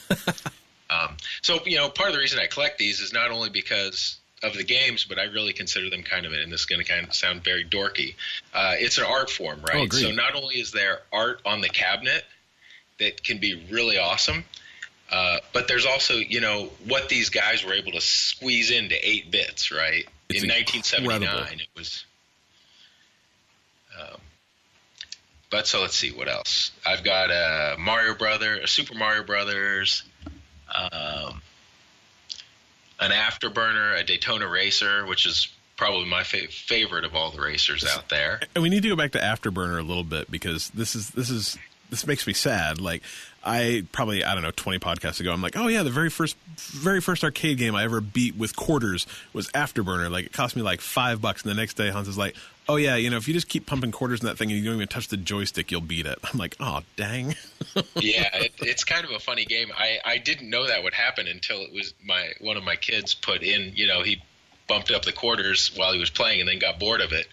So part of the reason I collect these is not only because of the games, but I really consider them kind of, and this is going to kind of sound very dorky, it's an art form, right? So not only is there art on the cabinet that can be really awesome, but there's also, what these guys were able to squeeze into 8 bits, right? It's in 1979, it was. But so let's see what else. I've got a Super Mario Brothers, an Afterburner, a Daytona Racer, which is probably my favorite of all the racers out there. And we need to go back to Afterburner a little bit because this makes me sad. Like I don't know, 20 podcasts ago, I'm like, oh yeah, the very first arcade game I ever beat with quarters was Afterburner. Like it cost me like $5, and the next day Hans is like, oh yeah, if you just keep pumping quarters in that thing and you don't even touch the joystick, you'll beat it. I'm like, oh dang. Yeah, it's kind of a funny game. I didn't know that would happen until it was one of my kids put in. He bumped up the quarters while he was playing and then got bored of it.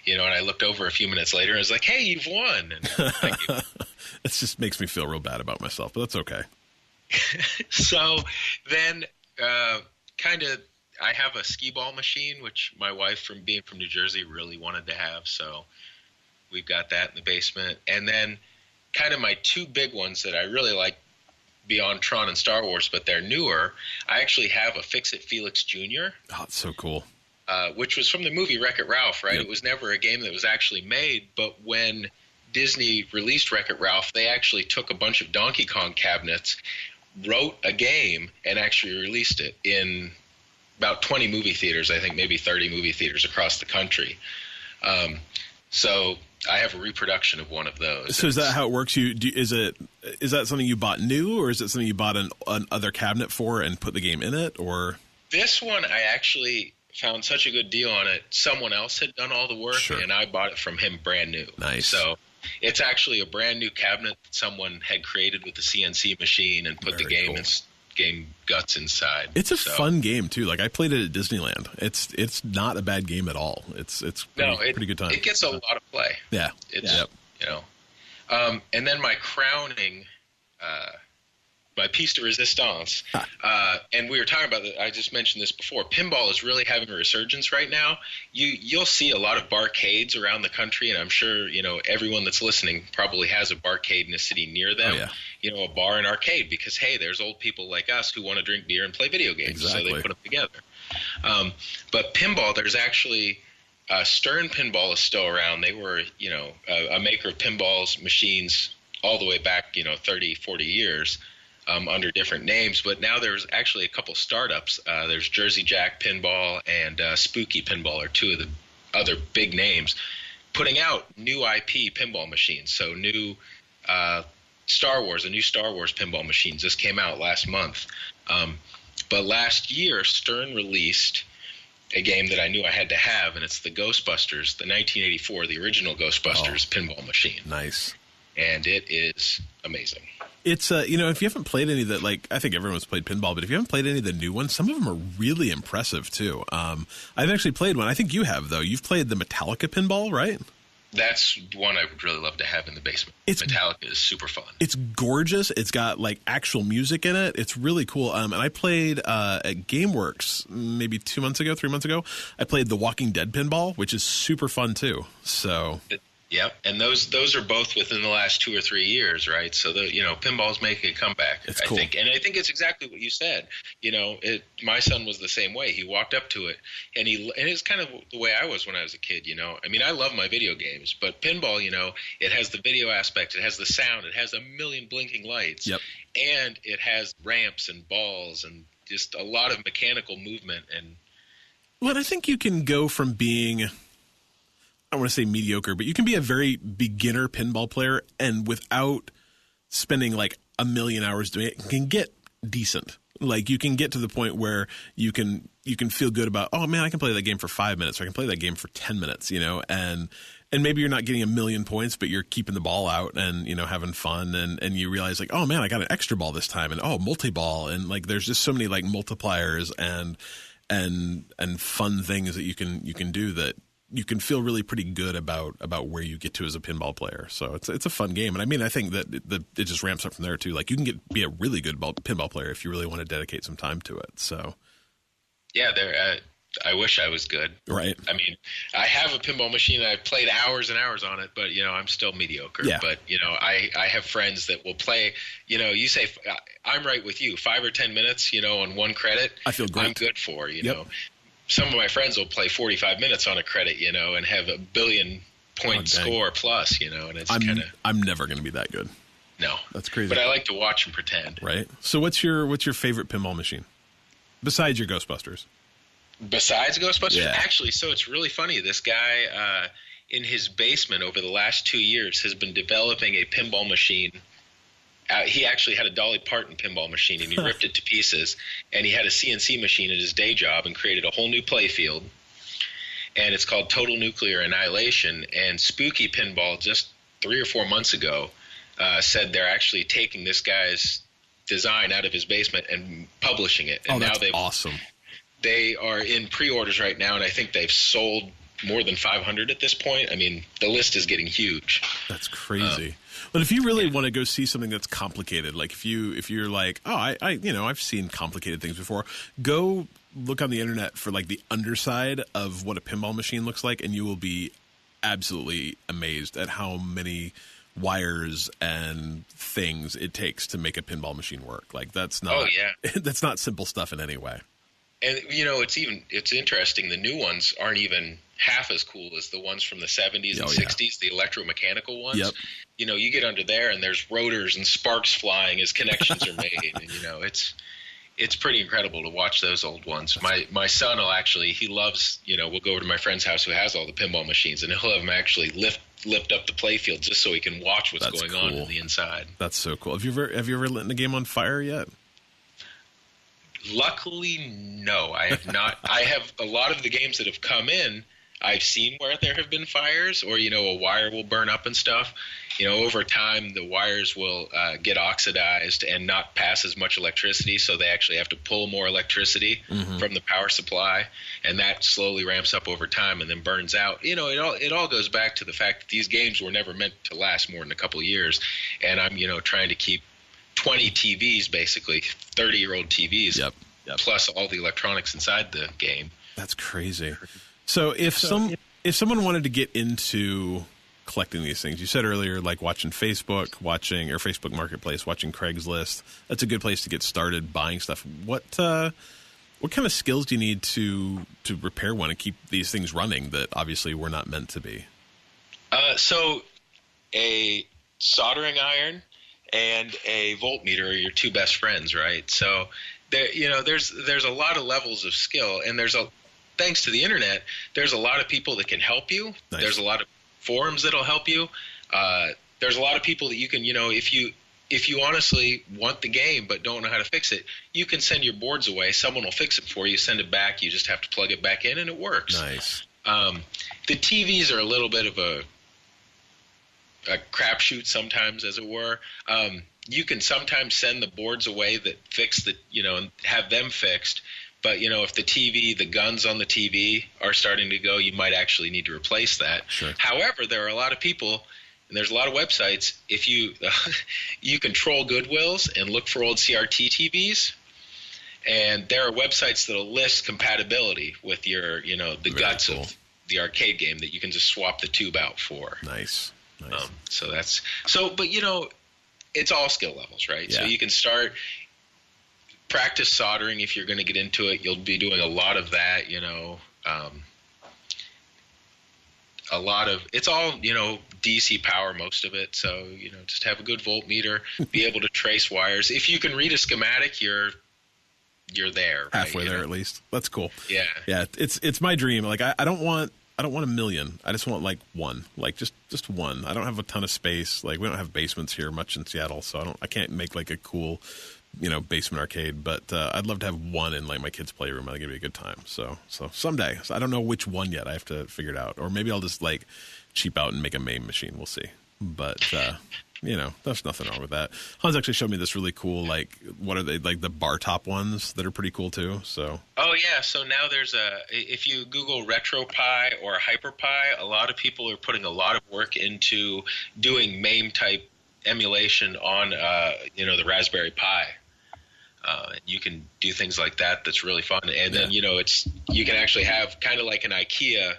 And I looked over a few minutes later and I was like, hey, you've won. And thank you. It just makes me feel real bad about myself, but that's okay. So then I have a skee ball machine, which my wife, from being from New Jersey, really wanted to have. So we've got that in the basement. And then kind of my 2 big ones that I really like beyond Tron and Star Wars, but they're newer. I actually have a Fix-It Felix Jr. Oh, it's so cool. Which was from the movie Wreck-It Ralph, right? Yep. It was never a game that was actually made, but when Disney released Wreck-It Ralph, they actually took a bunch of Donkey Kong cabinets, wrote a game, and actually released it in about 20 movie theaters, I think maybe 30 movie theaters across the country. So I have a reproduction of one of those. So is that how it works? Is that something you bought new, or is it something you bought an other cabinet for and put the game in it? Or this one, I actually found such a good deal on it. Someone else had done all the work, and I bought it from him brand new. Nice. So it's actually a brand new cabinet that someone had created with the CNC machine and put game guts inside. It's a fun game too. Like I played it at Disneyland. It's not a bad game at all. It's pretty good time. It gets a lot of play. Yeah. And then my crowning, my piece de resistance, and we were talking about I just mentioned this before. Pinball is really having a resurgence right now. You'll see a lot of barcades around the country, and I'm sure everyone that's listening probably has a barcade in a city near them. Oh, yeah. A bar and arcade, because hey, there's old people like us who want to drink beer and play video games, exactly. So they put them together. But pinball, there's actually Stern Pinball is still around. They were a maker of pinballs machines all the way back 30, 40 years. Under different names, but now there's actually a couple startups. There's Jersey Jack Pinball and Spooky Pinball are 2 of the other big names, putting out new IP pinball machines. So new Star Wars pinball machine just came out last month. But last year, Stern released a game that I knew I had to have, and it's the Ghostbusters, the 1984, the original Ghostbusters pinball machine. Nice. and it is amazing. It's if you haven't played any of that, like I think everyone's played Pinball, but if you haven't played any of the new ones, some of them are really impressive too. I've actually played one. I think you have though. You've played the Metallica Pinball, right? That's one I would really love to have in the basement. Metallica is super fun. It's gorgeous. It's got like actual music in it. It's really cool. And I played at GameWorks maybe 3 months ago. I played the Walking Dead Pinball, which is super fun too. So. Yep, and those are both within the last 2 or 3 years, right? So pinball's making a comeback. It's cool. I think it's exactly what you said. My son was the same way. He walked up to it, and it's kind of the way I was when I was a kid. I mean, I love my video games, but pinball, it has the video aspect, it has the sound, it has a million blinking lights, yep, and it has ramps and balls and just a lot of mechanical movement. And well, I think you can go from being, I don't want to say mediocre, but you can be a very beginner pinball player and without spending like a million hours doing it, can get decent. Like you can get to the point where you can feel good about, oh man, I can play that game for 5 minutes or I can play that game for 10 minutes, and maybe you're not getting a million points, but you're keeping the ball out and, having fun. And you realize like, oh man, I got an extra ball this time and multi-ball. And like, there's just so many like multipliers and fun things that you can do that you can feel really pretty good about where you get to as a pinball player. So it's a fun game. And I mean, I think that it just ramps up from there too. Like you can be a really good pinball player if you really want to dedicate some time to it. So yeah, I wish I was good. Right. I mean, I have a pinball machine. I've played hours and hours on it, but I'm still mediocre. Yeah. But I have friends that will play. You say I'm right with you. 5 or 10 minutes, on one credit. I feel great. I'm good for. Yep. Some of my friends will play 45 minutes on a credit, and have a billion point score plus, and it's kind of. I'm never going to be that good. No, that's crazy. But I like to watch and pretend. Right. So what's your favorite pinball machine besides your Ghostbusters? Besides Ghostbusters, yeah. Actually, so it's really funny. This guy in his basement over the last 2 years has been developing a pinball machine. He actually had a Dolly Parton pinball machine, and he ripped it to pieces. And he had a CNC machine at his day job and created a whole new play field. And it's called Total Nuclear Annihilation. And Spooky Pinball, just 3 or 4 months ago, said they're actually taking this guy's design out of his basement and publishing it. And that's awesome. They are in pre-orders right now, and I think they've sold more than 500 at this point. I mean, the list is getting huge. That's crazy. But if you really want to go see something that's complicated, like if you're like, oh, I've seen complicated things before, go look on the internet for like the underside of what a pinball machine looks like, and you will be absolutely amazed at how many wires and things it takes to make a pinball machine work. Like that's not that's not simple stuff in any way. And it's interesting. The new ones aren't even half as cool as the ones from the 70s and 60s, the electromechanical ones. Yep. You get under there and there's rotors and sparks flying as connections are made, and it's pretty incredible to watch those old ones. My son will actually, he loves, we'll go over to my friend's house who has all the pinball machines, and he'll have him actually lift up the play field just so he can watch what's going on in the inside. That's so cool. Have you ever lit a game on fire yet? Luckily, no, I have not. I have a lot of the games that have come in, I've seen where there have been fires, or, a wire will burn up and stuff. Over time, the wires will get oxidized and not pass as much electricity, so they actually have to pull more electricity from the power supply, and that slowly ramps up over time and then burns out. It all goes back to the fact that these games were never meant to last more than a couple of years, and I'm, trying to keep 20 TVs, basically 30-year-old TVs, yep. plus all the electronics inside the game. That's crazy. So if someone wanted to get into collecting these things, you said earlier, like watching Facebook, or Facebook Marketplace, watching Craigslist, that's a good place to get started buying stuff. What kind of skills do you need to repair one and keep these things running that obviously were not meant to be? So a soldering iron and a voltmeter are your two best friends, right? So there's a lot of levels of skill, and thanks to the internet, there's a lot of people that can help you. Nice. There's a lot of forums that'll help you. There's a lot of people that you can, if you honestly want the game but don't know how to fix it, you can send your boards away. Someone will fix it for you, send it back. You just have to plug it back in, and it works. Nice. The TVs are a little bit of a crapshoot sometimes, as it were. You can sometimes send the boards away that fix the, and have them fixed. But, if the guns on the TV are starting to go, you might actually need to replace that. Sure. However, there are a lot of people, and there's a lot of websites, if you you control Goodwills and look for old CRT TVs, and there are websites that will list compatibility with your, the Very guts cool. of the arcade game that you can just swap the tube out for. Nice. But it's all skill levels, right? Yeah. So you can start practice soldering if you're going to get into it. You'll be doing a lot of that, it's all, DC power, most of it. So, just have a good voltmeter, be able to trace wires. If you can read a schematic, you're there. Halfway right? there, at least. That's cool. Yeah. Yeah. It's my dream. Like, I don't want a million. I just want like one, like just one. I don't have a ton of space. Like, we don't have basements here much in Seattle, so I can't make like a cool, basement arcade, but I'd love to have one in like my kids' playroom. I think it'd be a good time. So someday. So I don't know which one yet. I have to figure it out, or maybe I'll just like cheap out and make a MAME machine. We'll see. But there's nothing wrong with that. Hans actually showed me this really cool, like, what are they, like the bar top ones that are pretty cool too. So. Oh yeah. So now if you Google RetroPie or HyperPie, a lot of people are putting a lot of work into doing MAME type emulation on, the Raspberry Pi. You can do things like that. That's really fun. And then, you can actually have kind of like an IKEA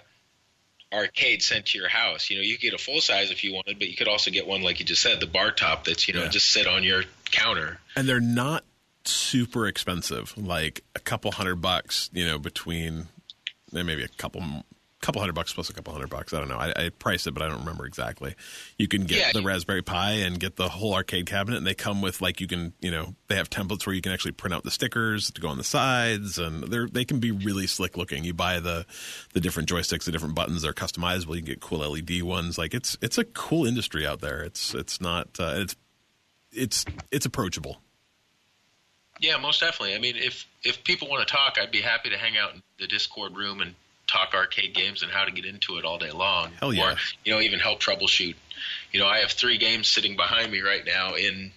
arcade sent to your house. You could get a full size if you wanted, but you could also get one, like you just said, the bar top that's, just sit on your counter. And they're not super expensive, like a couple $100, between maybe a couple $100 plus a couple $100. I don't know. I priced it, but I don't remember exactly. You can get the Raspberry Pi and get the whole arcade cabinet, and they come with like they have templates where you can actually print out the stickers to go on the sides, and they can be really slick looking. You buy the different joysticks, the different buttons, they're customizable. You can get cool LED ones. Like it's a cool industry out there. It's not it's approachable. Yeah, most definitely. I mean, if people want to talk, I'd be happy to hang out in the Discord room and talk arcade games and how to get into it all day long. Hell yeah. Or, even help troubleshoot. I have 3 games sitting behind me right now in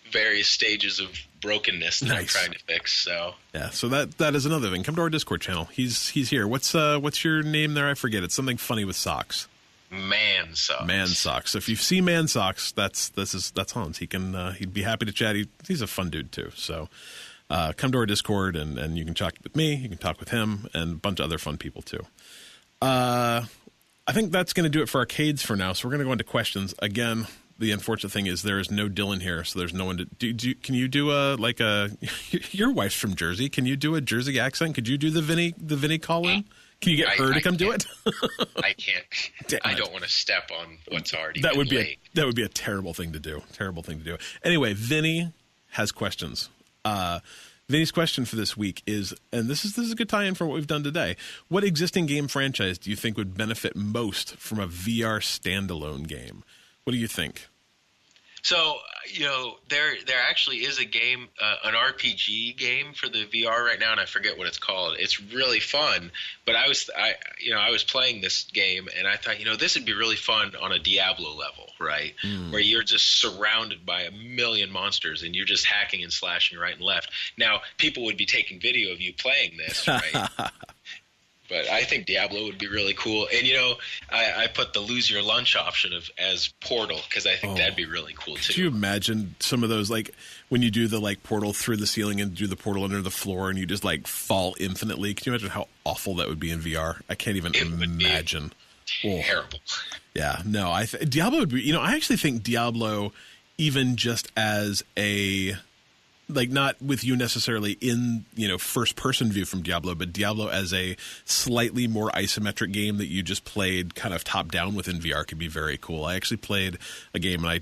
various stages of brokenness that I'm trying to fix. So yeah, so that is another thing. Come to our Discord channel. He's here. What's your name there? I forget. It's something funny with socks. Man Socks. Man Socks. So if you see Man Socks, that's Hans. He'd be happy to chat. He's a fun dude too. So come to our Discord and you can talk with me. You can talk with him and a bunch of other fun people too. I think that's going to do it for arcades for now. So we're going to go into questions again. The unfortunate thing is there is no Dylan here, so there's no one to do. Can you do your wife's from Jersey? Can you do a Jersey accent? Could you do the Vinny call in? Can you get her to come do it? I can't. I don't want to step on what's already that would be laid. that would be a terrible thing to do. Terrible thing to do. Anyway, Vinny has questions. Vinny's question for this week is, and this is a good tie-in for what we've done today. What existing game franchise do you think would benefit most from a VR standalone game? What do you think? So, there actually is a game, an RPG game for the VR right now, and I forget what it's called. It's really fun, but I was playing this game, and I thought, this would be really fun on a Diablo level, right? Where you're just surrounded by a million monsters, and you're just hacking and slashing right and left. Now, people would be taking video of you playing this, right? But I think Diablo would be really cool. And, I put the lose your lunch option as Portal because I think that'd be really cool, too. Could you imagine some of those, like, when you do the, like, portal through the ceiling and do the portal under the floor and you just, like, fall infinitely? Can you imagine how awful that would be in VR? I can't even imagine. Terrible. Yeah, no, Diablo would be, I actually think Diablo, even just as a... like not with you necessarily in, first person view from Diablo, but Diablo as a slightly more isometric game that you just played kind of top down within VR could be very cool. I actually played a game, and I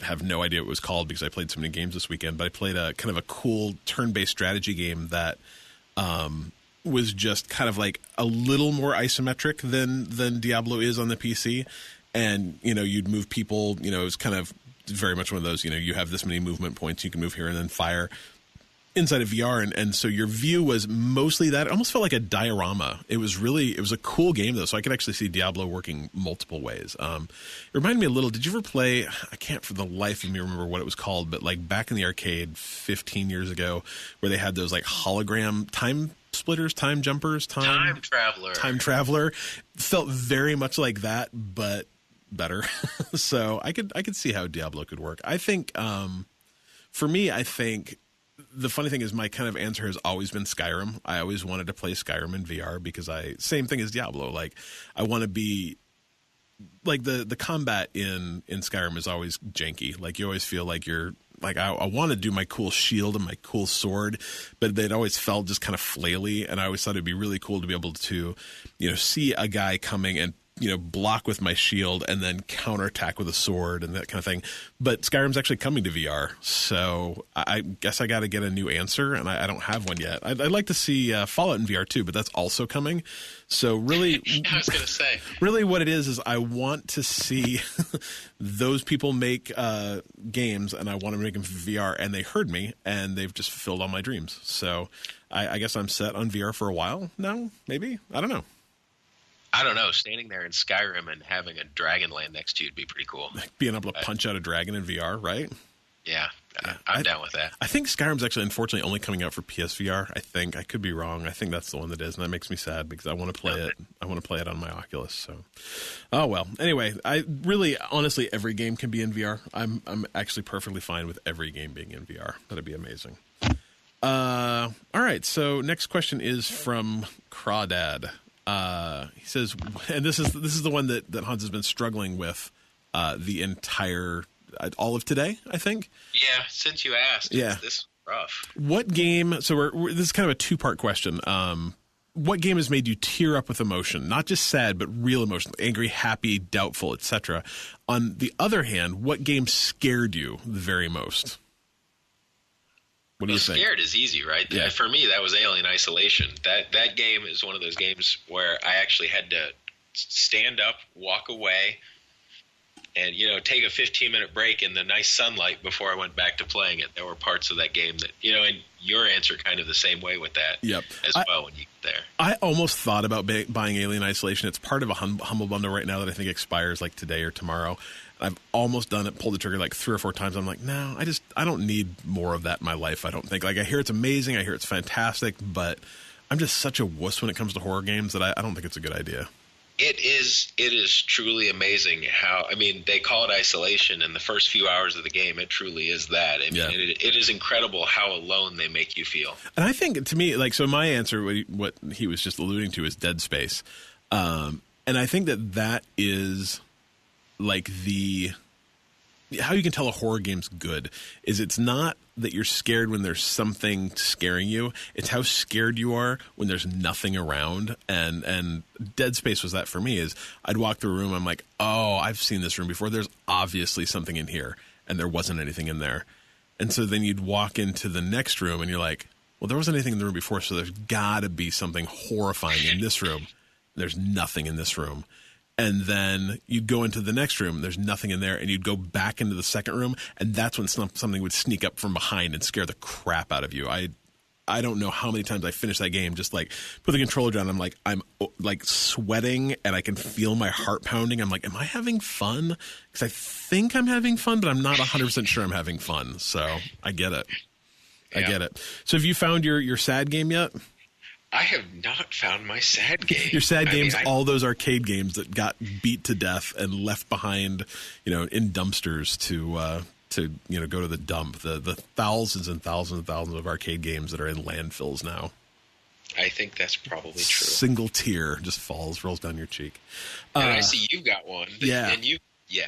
have no idea what it was called because I played so many games this weekend, but I played a kind of a cool turn-based strategy game that was just kind of like a little more isometric than Diablo is on the PC. And, you'd move people, it was kind of very much one of those, you have this many movement points, you can move here and then fire. inside of VR, and so your view was mostly that. It almost felt like a diorama. It was a cool game, though, so I could actually see Diablo working multiple ways. It reminded me a little, did you ever play, I can't for the life of me remember what it was called, but like back in the arcade 15 years ago, where they had those like hologram time splitters, time jumpers, Time Traveler felt very much like that, but better. So I could see how Diablo could work. I think, for me, I think the funny thing is my kind of answer has always been Skyrim. I always wanted to play Skyrim in VR because same thing as Diablo. Like I want to be like the combat in Skyrim is always janky. Like you always feel like you're like, I want to do my cool shield and my cool sword, but it always felt just kind of flaily. And I always thought it'd be really cool to be able to, see a guy coming and, block with my shield and then counterattack with a sword and that kind of thing. But Skyrim's actually coming to VR. So I guess I got to get a new answer, and I don't have one yet. I'd like to see Fallout in VR too, but that's also coming. So really, I was going to say, really what it is I want to see those people make games, and I want to make them for VR, and they heard me, and they've just fulfilled all my dreams. So I guess I'm set on VR for a while now, maybe? I don't know. I don't know. Standing there in Skyrim and having a dragon land next to you would be pretty cool. Like being able to punch out a dragon in VR, right? Yeah, I'm down with that. I think Skyrim's actually, unfortunately, only coming out for PSVR. I think. I could be wrong. I think that's the one that is, and that makes me sad because I want to play it. I want to play it on my Oculus. So, oh well. Anyway, I really, honestly, every game can be in VR. I'm actually perfectly fine with every game being in VR. That'd be amazing. All right. So next question is from Crawdad. He says, and this is the one that Hans has been struggling with the entire all of today, I think. Yeah, since you asked, this is rough. What game? So this is kind of a two-part question. What game has made you tear up with emotion, not just sad, but real emotion, angry, happy, doubtful, etc.? On the other hand, what game scared you the very most? What do you think? Scared is easy, right? Yeah. For me, that was Alien Isolation. That game is one of those games where I actually had to stand up, walk away, and take a 15-minute break in the nice sunlight before I went back to playing it. There were parts of that game that and your answer kind of the same way with that. Yep. As well when you get there. I almost thought about buying Alien Isolation. It's part of a Humble Bundle right now that I think expires like today or tomorrow. I've almost done it, pulled the trigger like 3 or 4 times. I'm like, no, I don't need more of that in my life, I don't think. Like, I hear it's amazing. I hear it's fantastic, but I'm just such a wuss when it comes to horror games that I don't think it's a good idea. It is truly amazing how, they call it isolation, and the first few hours of the game, it truly is that. It is incredible how alone they make you feel. And I think, to me, like, so my answer, what he was just alluding to, is Dead Space. And I think that is like how you can tell a horror game's good is it's not that you're scared when there's something scaring you. It's how scared you are when there's nothing around. And Dead Space was that for me. Is I'd walk through a room, I'm like, oh, I've seen this room before. There's obviously something in here, and there wasn't anything in there. And so then you'd walk into the next room, and you're like, well, there wasn't anything in the room before, so there's got to be something horrifying in this room. There's nothing in this room. And then you'd go into the next room, there's nothing in there, and you'd go back into the second room, and that's when something would sneak up from behind and scare the crap out of you. I don't know how many times I finished that game, just like put the controller down, I'm like sweating, and I can feel my heart pounding. I'm like, am I having fun? Because I think I'm having fun, but I'm not 100% sure I'm having fun. So I get it. I get it. So have you found your sad game yet? I have not found my sad game. Your sad games, all those arcade games that got beat to death and left behind, in dumpsters to go to the dump. The thousands and thousands and thousands of arcade games that are in landfills now. I think that's probably true. Single tear just rolls down your cheek. And I see you've got one. Yeah. And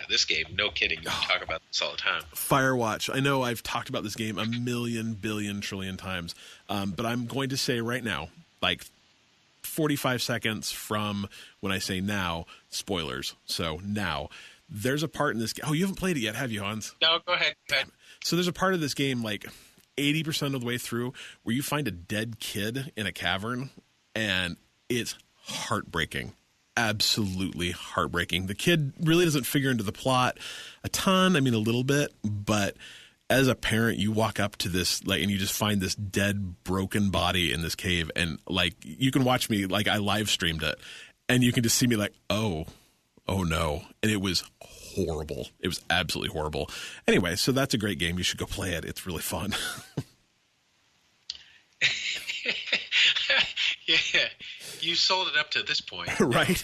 this game, no kidding. You talk about this all the time. Firewatch. I know I've talked about this game a million, billion, trillion times, but I'm going to say right now, like 45 seconds from when I say now, spoilers. So now, there's a part in this game. Oh, you haven't played it yet, have you, Hans? No, go ahead. So there's a part of this game, like 80% of the way through, where you find a dead kid in a cavern, and it's heartbreaking. Absolutely heartbreaking. The kid really doesn't figure into the plot a ton. A little bit, but as a parent, you walk up to this, like, and you just find this dead, broken body in this cave. And, like, you can watch me, like, I live streamed it. And you can just see me like, oh no. And it was horrible. It was absolutely horrible. Anyway, so that's a great game. You should go play it. It's really fun. Yeah, you sold it up to this point. Right?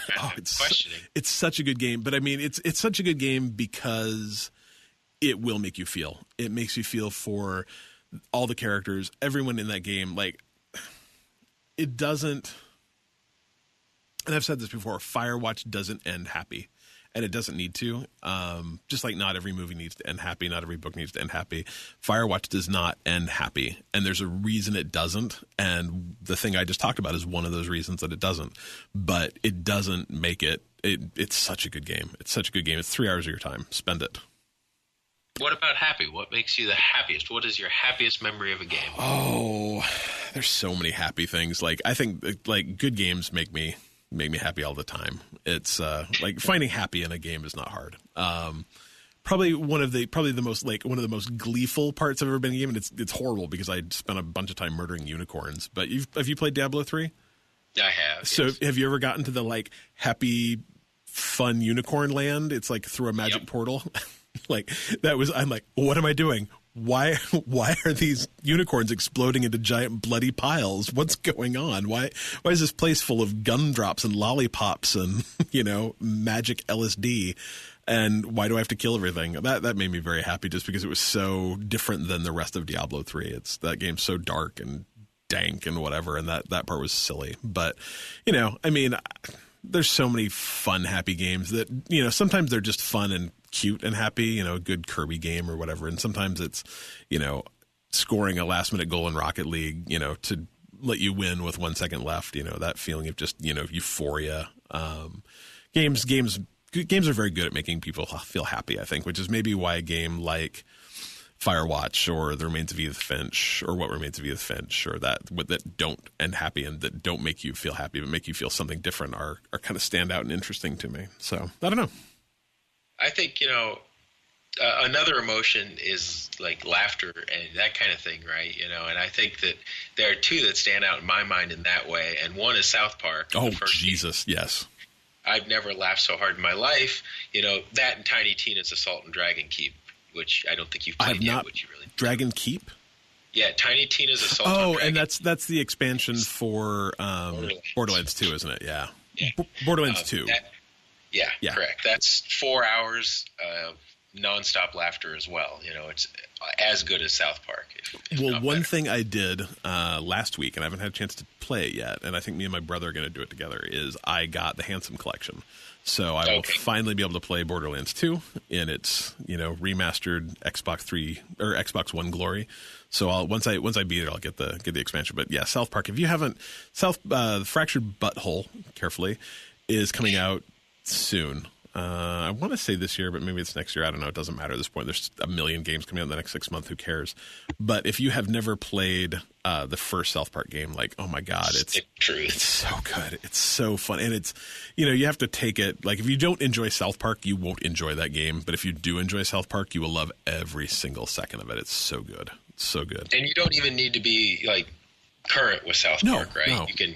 Questioning. It's such a good game. But I mean, it's such a good game because it will make you feel. It makes you feel for all the characters, everyone in that game. Like, it doesn't, and I've said this before, Firewatch doesn't end happy. And it doesn't need to. Just like not every movie needs to end happy, not every book needs to end happy. Firewatch does not end happy. And there's a reason it doesn't. And the thing I just talked about is one of those reasons that it doesn't. But it doesn't make it. It's such a good game. It's such a good game. It's 3 hours of your time. Spend it. What about happy? What makes you the happiest? What is your happiest memory of a game? Oh, there's so many happy things. Like, I think like good games make me happy all the time. It's like finding happy in a game is not hard. Probably one of the most gleeful parts I've ever been in a game, and it's horrible because I spent a bunch of time murdering unicorns. But have you played Diablo 3? I have. So yes. Have you ever gotten to the like happy, fun unicorn land? It's like through a magic portal. Like that was. I'm like, what am I doing? Why are these unicorns exploding into giant bloody piles? What's going on? Why is this place full of gumdrops and lollipops and, magic LSD? And why do I have to kill everything? That made me very happy just because it was so different than the rest of Diablo 3. That game's so dark and dank and whatever, and that part was silly. But, I mean, there's so many fun, happy games that, sometimes they're just fun and cute and happy, a good Kirby game or whatever. And sometimes it's, scoring a last minute goal in Rocket League, to let you win with 1 second left, that feeling of just, euphoria. Games are very good at making people feel happy, I think, which is maybe why a game like Firewatch or The Remains of Edith Finch or What Remains of Edith Finch or that don't end happy and that don't make you feel happy but make you feel something different are kind of stand out and interesting to me. So I don't know. I think, another emotion is like laughter and that kind of thing, right? And I think that there are two that stand out in my mind in that way. And one is South Park. Oh, Jesus, yes. I've never laughed so hard in my life. That and Tiny Tina's Assault and Dragon Keep, which I don't think you've played yet. Would you really? Dragon Keep? Yeah, Tiny Tina's Assault on Dragon. Oh, and that's the expansion for Borderlands 2, isn't it? Yeah. Borderlands 2. Yeah, correct. That's 4 hours of nonstop laughter as well. It's as good as South Park. Well, one thing I did last week, and I haven't had a chance to play it yet, and I think me and my brother are going to do it together, is I got the Handsome Collection. So I will finally be able to play Borderlands 2 in its, remastered Xbox 3 or Xbox One glory. So once I beat it, I'll get the expansion. But yeah, South Park. If you haven't, Fractured Butthole, carefully, is coming out soon. I want to say this year, but maybe it's next year. I don't know. It doesn't matter at this point. There's a million games coming out in the next 6 months. Who cares? But if you have never played the first South Park game, like, oh my God, it's so good. It's so fun. And it's, you have to take it. Like, if you don't enjoy South Park, you won't enjoy that game. But if you do enjoy South Park, you will love every single second of it. It's so good. It's so good. And you don't even need to be, like, current with South Park, right? No. You can,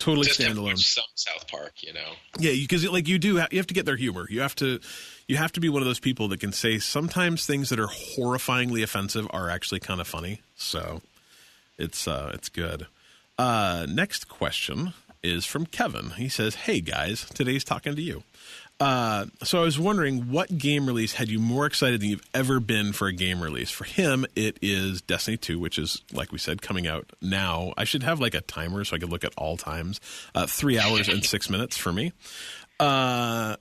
totally just standalone. Some South Park, Yeah, because like you have to get their humor. You have to be one of those people that can say sometimes things that are horrifyingly offensive are actually kind of funny. So it's good. Next question is from Kevin. He says, "Hey guys, today's talking to you. So I was wondering, what game release had you more excited than you've ever been for a game release?" For him, it is Destiny 2, which is, like we said, coming out now. I should have like a timer so I could look at all times. 3 hours and 6 minutes for me. So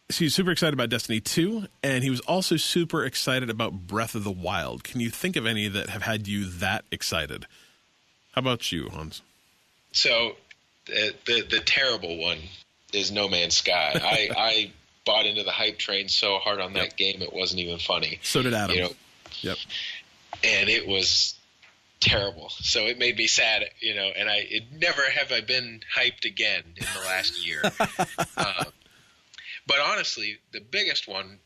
he's super excited about Destiny 2, and he was also super excited about Breath of the Wild. Can you think of any that have had you that excited? How about you, Hans? So the terrible one is No Man's Sky. I bought into the hype train so hard on that game it wasn't even funny. So did Adam. Yep. And it was terrible. So it made me sad, and never have I been hyped again in the last year. But honestly, the biggest one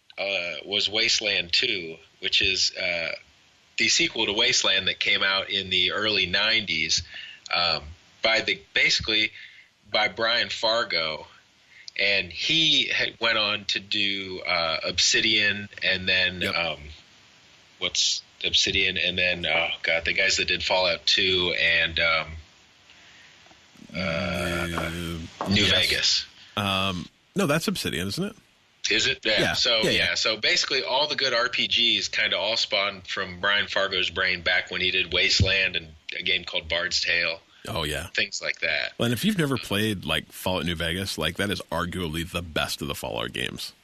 was Wasteland 2, which is the sequel to Wasteland that came out in the early 90s by Brian Fargo. And he went on to do Obsidian, and then what's Obsidian, and then the guys that did Fallout 2 and New Vegas. No, that's Obsidian, isn't it? Is it? Yeah. So basically, all the good RPGs kind of all spawned from Brian Fargo's brain back when he did Wasteland and a game called Bard's Tale. Oh, yeah. Things like that. Well, and if you've never played, like, Fallout New Vegas, like, that is arguably the best of the Fallout games.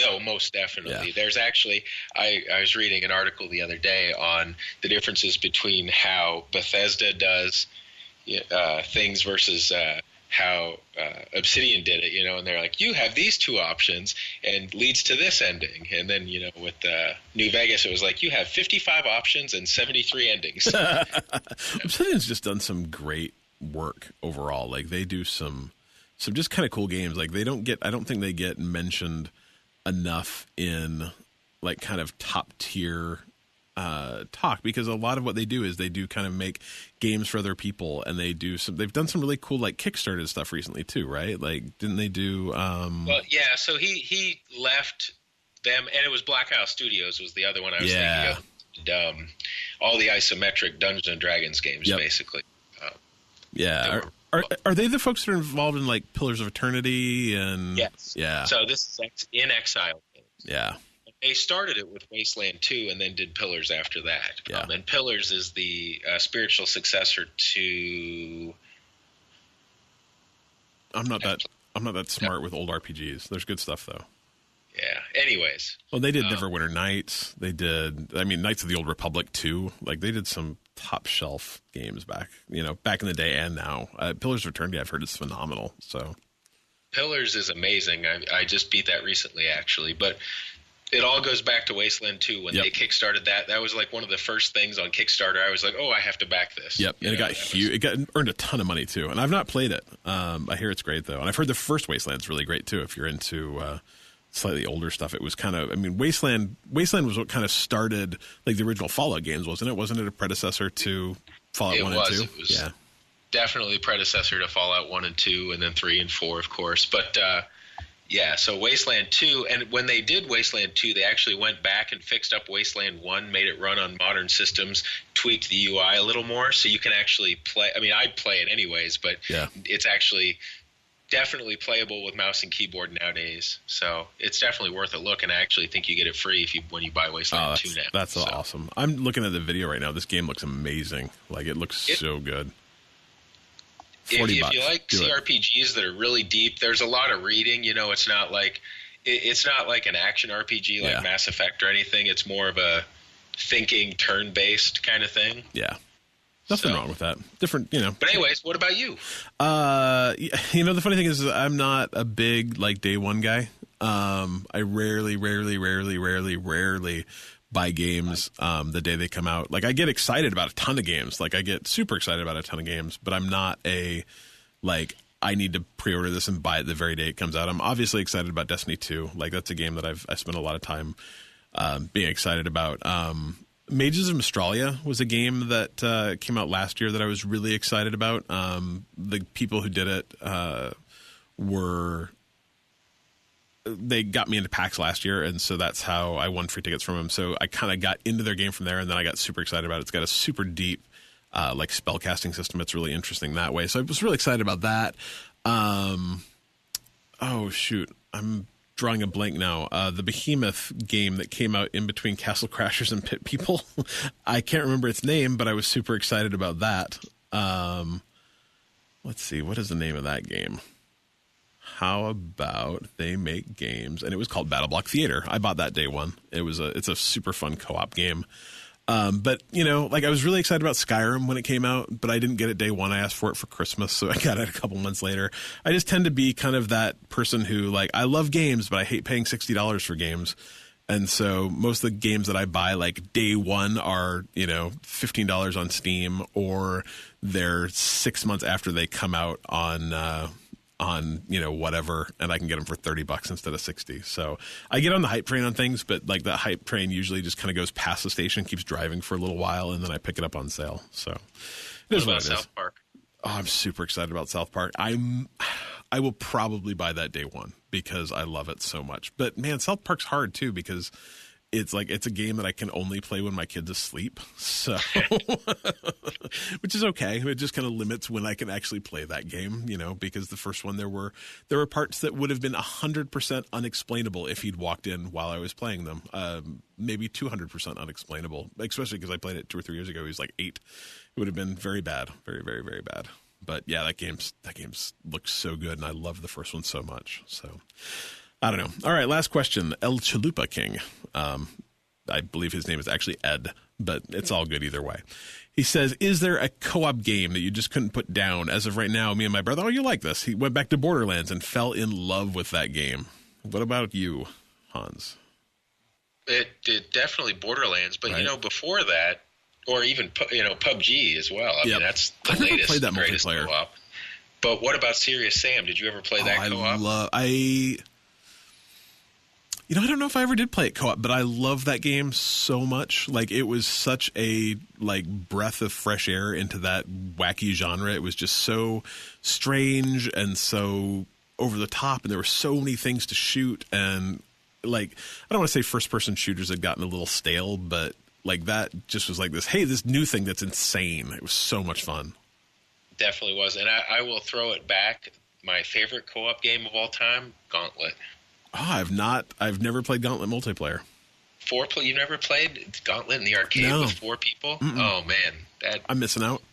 Oh, most definitely. Yeah. There's actually, I was reading an article the other day on the differences between how Bethesda does things versus how Obsidian did it, and they're like, you have these two options and leads to this ending. And then, with New Vegas, it was like, you have 55 options and 73 endings. Obsidian's just done some great work overall. Like, they do some just kind of cool games. Like, I don't think they get mentioned enough in, like, kind of top tier talk, because a lot of what they do is they do kind of make games for other people, and they've done some really cool, like, Kickstarter stuff recently too, right? Like, didn't they do well, yeah, so he left them, and it was Black House Studios was the other one I was thinking of. All the isometric Dungeons and Dragons games, basically. Are they the folks that are involved in, like, Pillars of Eternity and so this is In Exile games. They started it with Wasteland 2 and then did Pillars after that. And Pillars is the spiritual successor to... I'm not that smart with old RPGs. There's good stuff, though. Yeah. Anyways. Well, they did Neverwinter Nights. They did, Knights of the Old Republic 2. Like, they did some top shelf games back in the day and now. Pillars of Eternity, I've heard, is phenomenal. So Pillars is amazing. I just beat that recently, actually. But it all goes back to Wasteland 2 when they kickstarted that. That was like one of the first things on Kickstarter. I was like, I have to back this. Yep, and it got huge. It earned a ton of money too. And I've not played it. I hear it's great though, and I've heard the first Wasteland's really great too. If you're into slightly older stuff, it was kind of. Wasteland was what kind of started like the original Fallout games, wasn't it? Wasn't it a predecessor to Fallout 1 and 2? It was definitely a predecessor to Fallout 1 and 2, and then 3 and 4, of course. But so Wasteland 2, and when they did Wasteland 2, they actually went back and fixed up Wasteland 1, made it run on modern systems, tweaked the UI a little more, so you can actually play. I'd play it anyways, but it's actually definitely playable with mouse and keyboard nowadays. So it's definitely worth a look, and I actually think you get it free when you buy Wasteland 2 now. That's awesome. I'm looking at the video right now. This game looks amazing. Like, it looks so good. If you like CRPGs that are really deep, there's a lot of reading. It's not like an action RPG like Mass Effect or anything. It's more of a thinking, turn-based kind of thing. Yeah. Nothing wrong with that. Different, But anyways, what about you? The funny thing is I'm not a big, like, day one guy. I rarely buy games the day they come out. Like, I get excited about a ton of games. Like, I get super excited about a ton of games, but I'm not I need to pre-order this and buy it the very day it comes out. I'm obviously excited about Destiny 2. Like, that's a game that I spent a lot of time being excited about. Mages of Mystralia was a game that came out last year that I was really excited about. The people who did it they got me into PAX last year, and so that's how I won free tickets from them. So I kind of got into their game from there, and then I got super excited about it. It's got a super deep like spellcasting system. It's really interesting that way. So I was really excited about that. Oh shoot, I'm drawing a blank now. The Behemoth game that came out in between Castle Crashers and Pit People. I can't remember its name, but I was super excited about that. Let's see, what is the name of that game? How about they make games? And it was called Battleblock Theater. I bought that day one. It's a super fun co-op game. But I was really excited about Skyrim when it came out, but I didn't get it day one. I asked for it for Christmas, so I got it a couple months later. I just tend to be kind of that person who, I love games, but I hate paying $60 for games. And so most of the games that I buy, day one, are, $15 on Steam, or they're 6 months after they come out on on, whatever, and I can get them for $30 instead of 60. So I get on the hype train on things, but like that hype train usually just kind of goes past the station, keeps driving for a little while, and then I pick it up on sale. So it is what it is. South Park? Oh, I'm super excited about South Park. I will probably buy that day one because I love it so much. But man, South Park's hard too because it's a game that I can only play when my kid's asleep. So, which is okay. It just kind of limits when I can actually play that game, because the first one there were parts that would have been 100% unexplainable if he'd walked in while I was playing them. Maybe 200% unexplainable, especially because I played it 2 or 3 years ago. He was like 8. It would have been very bad, very, very, very bad. But yeah, that game's looks so good, and I love the first one so much. So I don't know. All right, last question. El Chalupa King. I believe his name is actually Ed, but it's all good either way. He says, is there a co-op game that you just couldn't put down? As of right now, me and my brother, you like this. He went back to Borderlands and fell in love with that game. What about you, Hans? It definitely Borderlands, but right. Before that, or even PUBG as well. I mean, that's the latest. Never played that greatest multiplayer. Co-op. But what about Serious Sam? Did you ever play that co-op? I don't know if I ever did play it co-op, but I love that game so much. Like, it was such a breath of fresh air into that wacky genre. It was just so strange and so over the top, and there were so many things to shoot. And I don't want to say first-person shooters had gotten a little stale, but that just was this new thing that's insane. It was so much fun. Definitely was, and I will throw it back. My favorite co-op game of all time, Gauntlet. Oh, I've never played Gauntlet multiplayer. You never played Gauntlet in the arcade with 4 people? Mm-mm. Oh man, I'm missing out.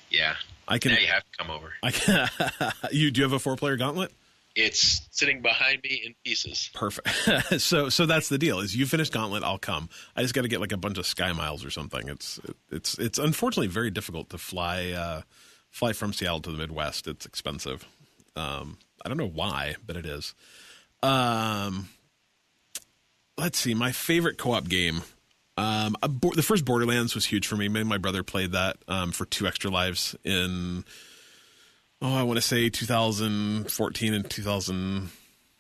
Yeah, now you have to come over. Do you have a 4-player Gauntlet? It's sitting behind me in pieces. Perfect. So that's the deal. Is you finish Gauntlet, I'll come. I just got to get a bunch of Sky Miles or something. It's unfortunately very difficult to fly from Seattle to the Midwest. It's expensive. I don't know why, but it is. Let's see. My favorite co-op game. The first Borderlands was huge for me. Me and my brother played that for 2 Extra Lives in, I want to say 2014 and 2000.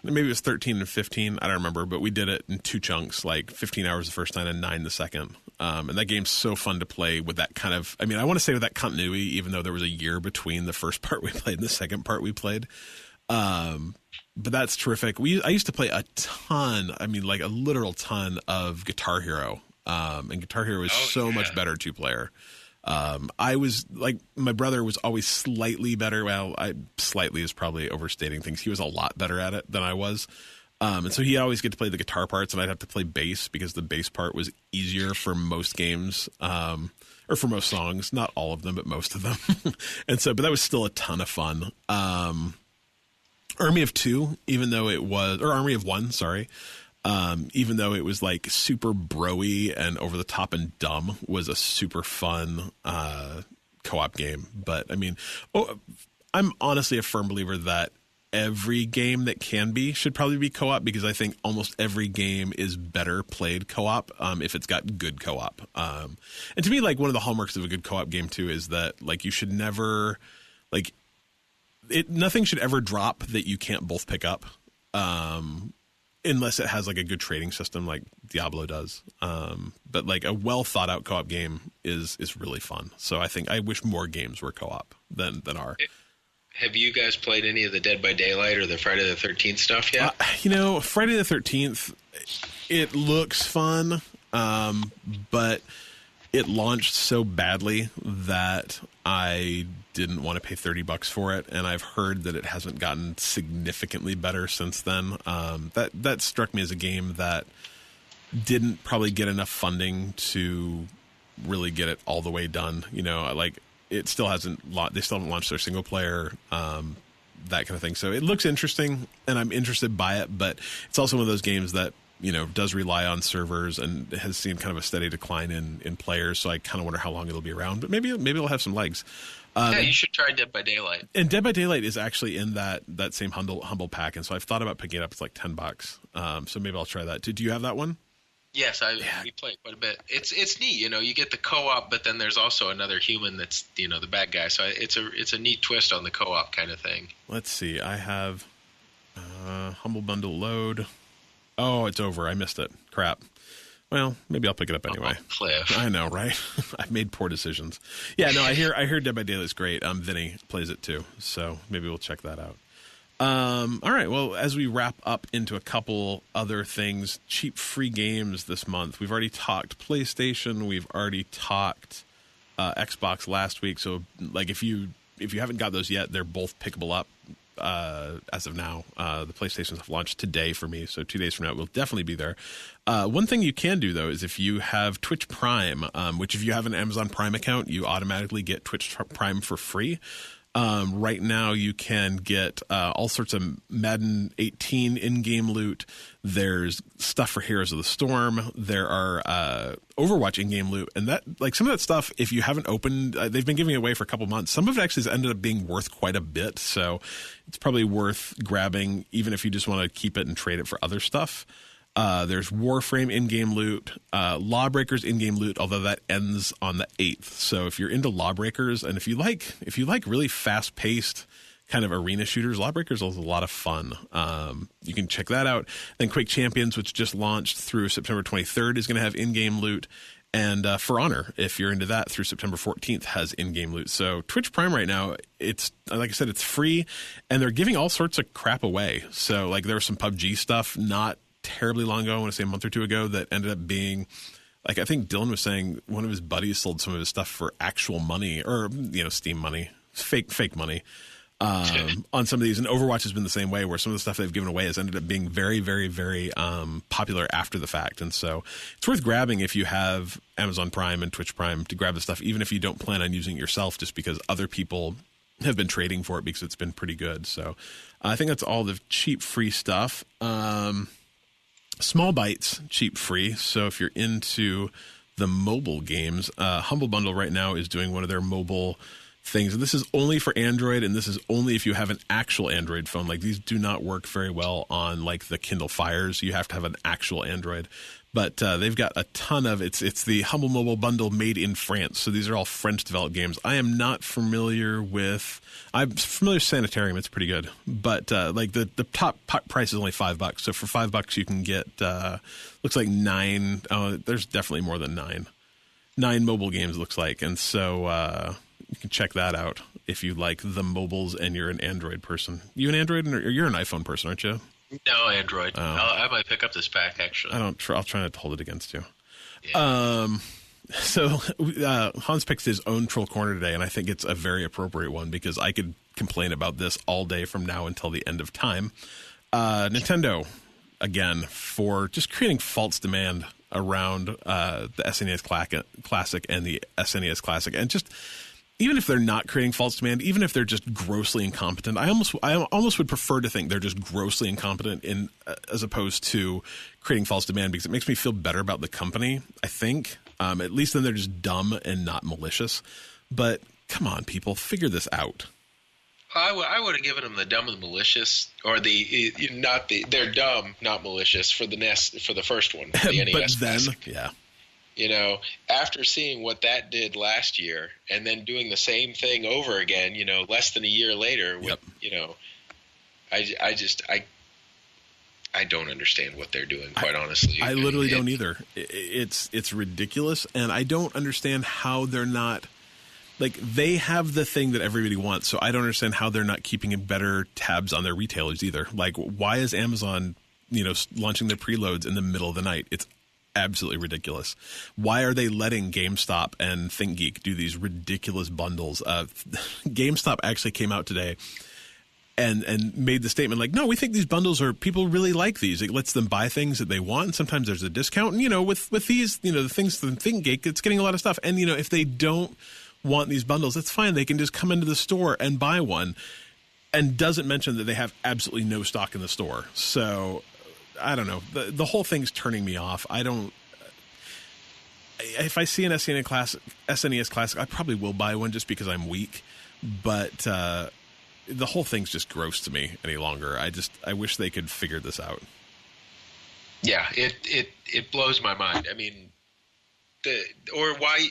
Maybe it was 13 and 15. I don't remember, but we did it in 2 chunks, 15 hours the first time and 9 the second. And that game's so fun to play with that kind of, I want to say with that continuity, even though there was a year between the first part we played and the second part we played. But that's terrific. I used to play a ton, a literal ton of Guitar Hero. And Guitar Hero is much better 2-player. I was my brother was always slightly better. Well, slightly is probably overstating things. He was a lot better at it than I was. And so he always get to play the guitar parts, and I'd have to play bass because the bass part was easier for most games, or for most songs. Not all of them, but most of them. But that was still a ton of fun. Army of 2, Army of 1, sorry. Even though it was super bro-y and over the top and dumb, was a super fun co-op game. But I'm honestly a firm believer that every game that can be should probably be co-op, because I think almost every game is better played co-op if it's got good co-op. And to me, one of the hallmarks of a good co-op game too is that you should never nothing should ever drop that you can't both pick up. Unless it has a good trading system like Diablo does. But a well thought out co-op game is really fun. So I wish more games were co-op than are. Have you guys played any of the Dead by Daylight or the Friday the 13th stuff yet? Friday the 13th, it looks fun, but it launched so badly that I didn't want to pay $30 for it, and I've heard that it hasn't gotten significantly better since then. That struck me as a game that didn't probably get enough funding to really get it all the way done. It still hasn't. They still haven't launched their single player, that kind of thing. So it looks interesting, and I'm interested by it. But it's also one of those games that does rely on servers and has seen kind of a steady decline in players. So I kind of wonder how long it'll be around. But maybe it'll have some legs. You should try Dead by Daylight. And Dead by Daylight is actually in that same humble pack, and so I've thought about picking it up. It's $10. So maybe I'll try that. Do you have that one? Yes, we play quite a bit. It's neat, you get the co-op, but then there's also another human that's the bad guy. So it's a neat twist on the co-op kind of thing. Let's see. I have Humble Bundle load. Oh, it's over. I missed it. Crap. Well, maybe I'll pick it up anyway. Cliff. I know, right? I've made poor decisions. Yeah, no, I hear Dead by Daylight is great. Vinny plays it too, so maybe we'll check that out. All right. Well, as we wrap up into a couple other things, cheap free games this month. We've already talked PlayStation. We've already talked Xbox last week. So, like, if you haven't got those yet, they're both pickable up as of now. The PlayStations have launched today for me, so 2 days from now it will definitely be there. One thing you can do though is if you have Twitch Prime, which if you have an Amazon Prime account, you automatically get Twitch Prime for free. Right now you can get all sorts of Madden 18 in-game loot. There's stuff for Heroes of the Storm. There are Overwatch in-game loot, and that, like, some of that stuff, if you haven't opened, they've been giving it away for a couple months. Some of it actually has ended up being worth quite a bit, so it's probably worth grabbing, even if you just want to keep it and trade it for other stuff. There's Warframe in-game loot, Lawbreakers in-game loot, although that ends on the 8th. So if you're into Lawbreakers, and if you like really fast-paced kind of arena shooters, Lawbreakers is a lot of fun. You can check that out. Then Quake Champions, which just launched through September 23rd, is going to have in-game loot. And For Honor, if you're into that, through September 14th, has in-game loot. So Twitch Prime right now, it's, like I said, it's free, and they're giving all sorts of crap away. So, like, there was some PUBG stuff not terribly long ago, I want to say a month or two ago, that ended up being, like, I think Dylan was saying one of his buddies sold some of his stuff for actual money, or Steam money, fake money, on some of these. And Overwatch has been the same way, where some of the stuff they've given away has ended up being very, very, very popular after the fact. And so it's worth grabbing if you have Amazon Prime and Twitch Prime, to grab the stuff, even if you don't plan on using it yourself, just because other people have been trading for it because it's been pretty good. So I think that's all the cheap free stuff. Small Bites, cheap free. So if you're into the mobile games, Humble Bundle right now is doing one of their mobile things. And this is only for Android, and this is only if you have an actual Android phone. Like, these do not work very well on, like, the Kindle Fires. You have to have an actual Android. But they've got a ton of it's the Humble Mobile Bundle made in France. So these are all French developed games. I'm familiar with Sanitarium. It's pretty good. But like the top price is only $5. So for $5 you can get looks like 9. Oh, there's definitely more than 9. 9 mobile games, looks like. And so you can check that out if you like the mobiles and you're an Android person. You an Android, or you're an iPhone person, aren't you? No, Android. I might pick up this pack, actually. I'll try not to hold it against you. Yeah. So Hans picked his own Troll Corner today, and I think it's a very appropriate one, because I could complain about this all day from now until the end of time. Nintendo, again, for just creating false demand around the SNES Classic and the SNES Classic, and just, even if they're not creating false demand, even if they're just grossly incompetent, I almost would prefer to think they're just grossly incompetent as opposed to creating false demand, because it makes me feel better about the company, I think. At least then they're just dumb and not malicious. But come on, people, figure this out. I would have given them the dumb and malicious, or they're dumb, not malicious, for the first one, the NES. But then, Classic. Yeah. After seeing what that did last year, and then doing the same thing over again, less than a year later, with, I don't understand what they're doing, quite honestly. I literally don't either. It's ridiculous, and I don't understand how they're not, like, they have the thing that everybody wants, so I don't understand how they're not keeping better tabs on their retailers either. Like, why is Amazon, launching their preloads in the middle of the night? It's absolutely ridiculous. Why are they letting GameStop and ThinkGeek do these ridiculous bundles? GameStop actually came out today and made the statement, like, no, we think these bundles people really like these. It lets them buy things that they want, and sometimes there's a discount. And, with these, the things from ThinkGeek, it's getting a lot of stuff. And, if they don't want these bundles, that's fine. They can just come into the store and buy one, and doesn't mention that they have absolutely no stock in the store. So I don't know. The whole thing's turning me off. If I see an SNES Classic, I probably will buy one just because I'm weak. But the whole thing's just gross to me any longer. I wish they could figure this out. Yeah, it blows my mind. I mean, or why,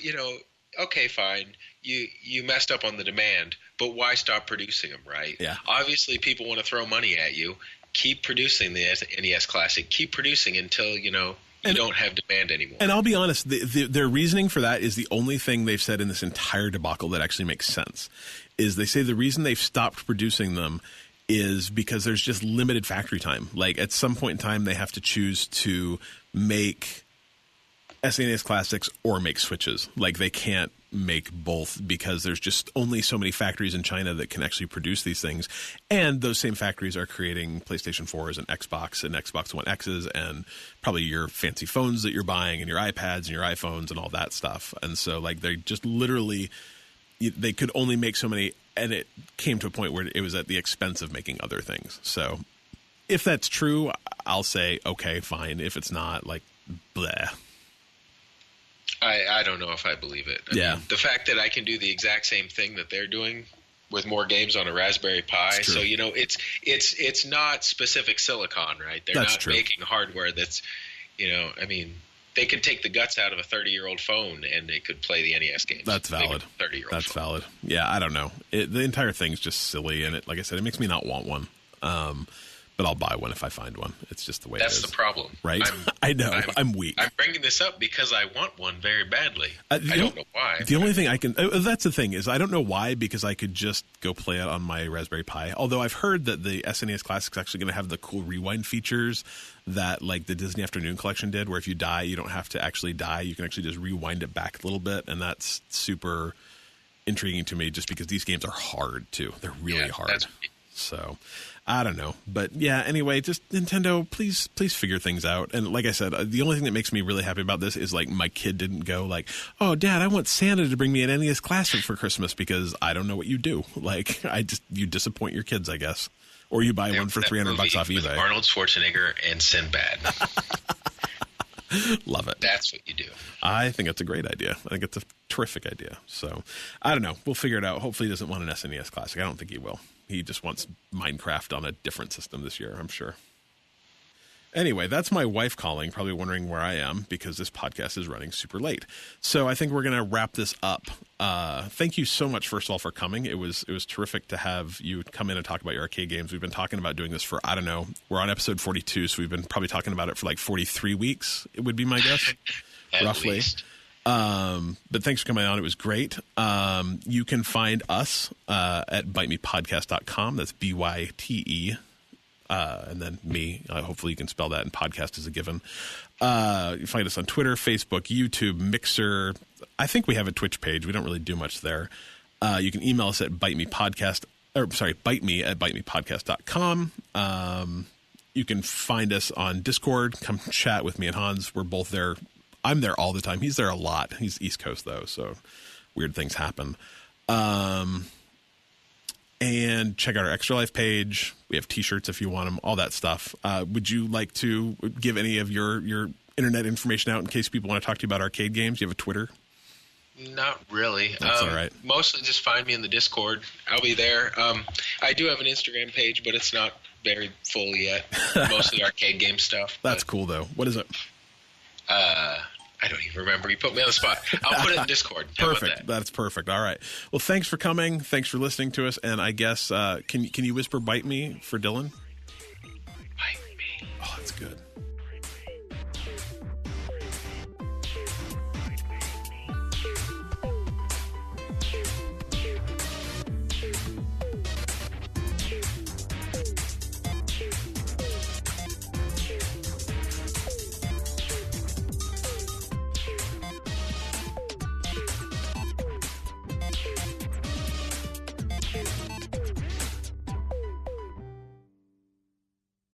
okay, fine, you messed up on the demand, but why stop producing them, right? Yeah. Obviously, people want to throw money at you. Keep producing the NES Classic. Keep producing until, you don't have demand anymore. And I'll be honest, their reasoning for that is the only thing they've said in this entire debacle that actually makes sense. Is they say the reason they've stopped producing them is because there's just limited factory time. Like at some point in time, they have to choose to make SNES Classics or make Switches. Like they can't make both because there's just only so many factories in China that can actually produce these things. And those same factories are creating PlayStation 4s and Xbox One X's and probably your fancy phones that you're buying and your iPads and your iPhones and all that stuff. And so like they just literally, they could only make so many, and it came to a point where it was at the expense of making other things. So if that's true, I'll say, okay, fine. If it's not, like, bleh. I don't know if I believe it. I mean, the fact that I can do the exact same thing that they're doing with more games on a Raspberry Pi. So, it's not specific silicon, right? They're not making hardware that's, I mean, they could take the guts out of a 30-year-old phone and they could play the NES games. That's valid. 30-year-old That's phone. Valid. Yeah, I don't know. The entire thing's just silly, and like I said, it makes me not want one. But I'll buy one if I find one. It's just the way it is. That's the problem. Right? I know. I'm weak. I'm bringing this up because I want one very badly. I don't know why. The only thing I can... that's the thing, is I don't know why, because I could just go play it on my Raspberry Pi. Although I've heard that the SNES Classic is actually going to have the cool rewind features that like the Disney Afternoon Collection did, where if you die, you don't have to actually die. You can actually just rewind it back a little bit, and that's super intriguing to me just because these games are hard, too. They're really hard. So... I don't know. But yeah, anyway, just Nintendo, please figure things out. And like I said, the only thing that makes me really happy about this is like my kid didn't go like, oh, Dad, I want Santa to bring me an NES Classic for Christmas, because I don't know what you do. Like, you disappoint your kids, I guess. Or you buy one for $300 off eBay. Arnold Schwarzenegger and Sinbad. Love it. That's what you do. I think it's a great idea. I think it's a terrific idea. So, I don't know. We'll figure it out. Hopefully he doesn't want an SNES Classic. I don't think he will. He just wants Minecraft on a different system this year, I'm sure. Anyway, that's my wife calling, probably wondering where I am because this podcast is running super late. So I think we're going to wrap this up. Thank you so much, first of all, for coming. It was terrific to have you come in and talk about your arcade games. We've been talking about doing this for, I don't know, we're on episode 42, so we've been probably talking about it for like 43 weeks, it would be my guess, roughly. Least. But thanks for coming on. It was great. You can find us at bitemepodcast.com. That's BYTE. And then me. Hopefully you can spell that, and podcast is a given. You find us on Twitter, Facebook, YouTube, Mixer. I think we have a Twitch page. We don't really do much there. You can email us at bitemepodcast, bite me at bitemepodcast.com. You can find us on Discord. Come chat with me and Hans. We're both there. I'm there all the time. He's there a lot. He's East Coast, though, so weird things happen. And check out our Extra Life page. We have T-shirts if you want them, all that stuff. Would you like to give any of your internet information out in case people want to talk to you about arcade games? You have a Twitter? Not really. That's all right. Mostly just find me in the Discord. I'll be there. I do have an Instagram page, but it's not very full yet. Mostly arcade game stuff. That's cool, though. What is it? I don't even remember. You put me on the spot. I'll put it in Discord. Perfect. That's perfect. All right. Well, thanks for coming. Thanks for listening to us. And I guess, can you whisper "bite me" for Dylan? Bite me. Oh, that's good.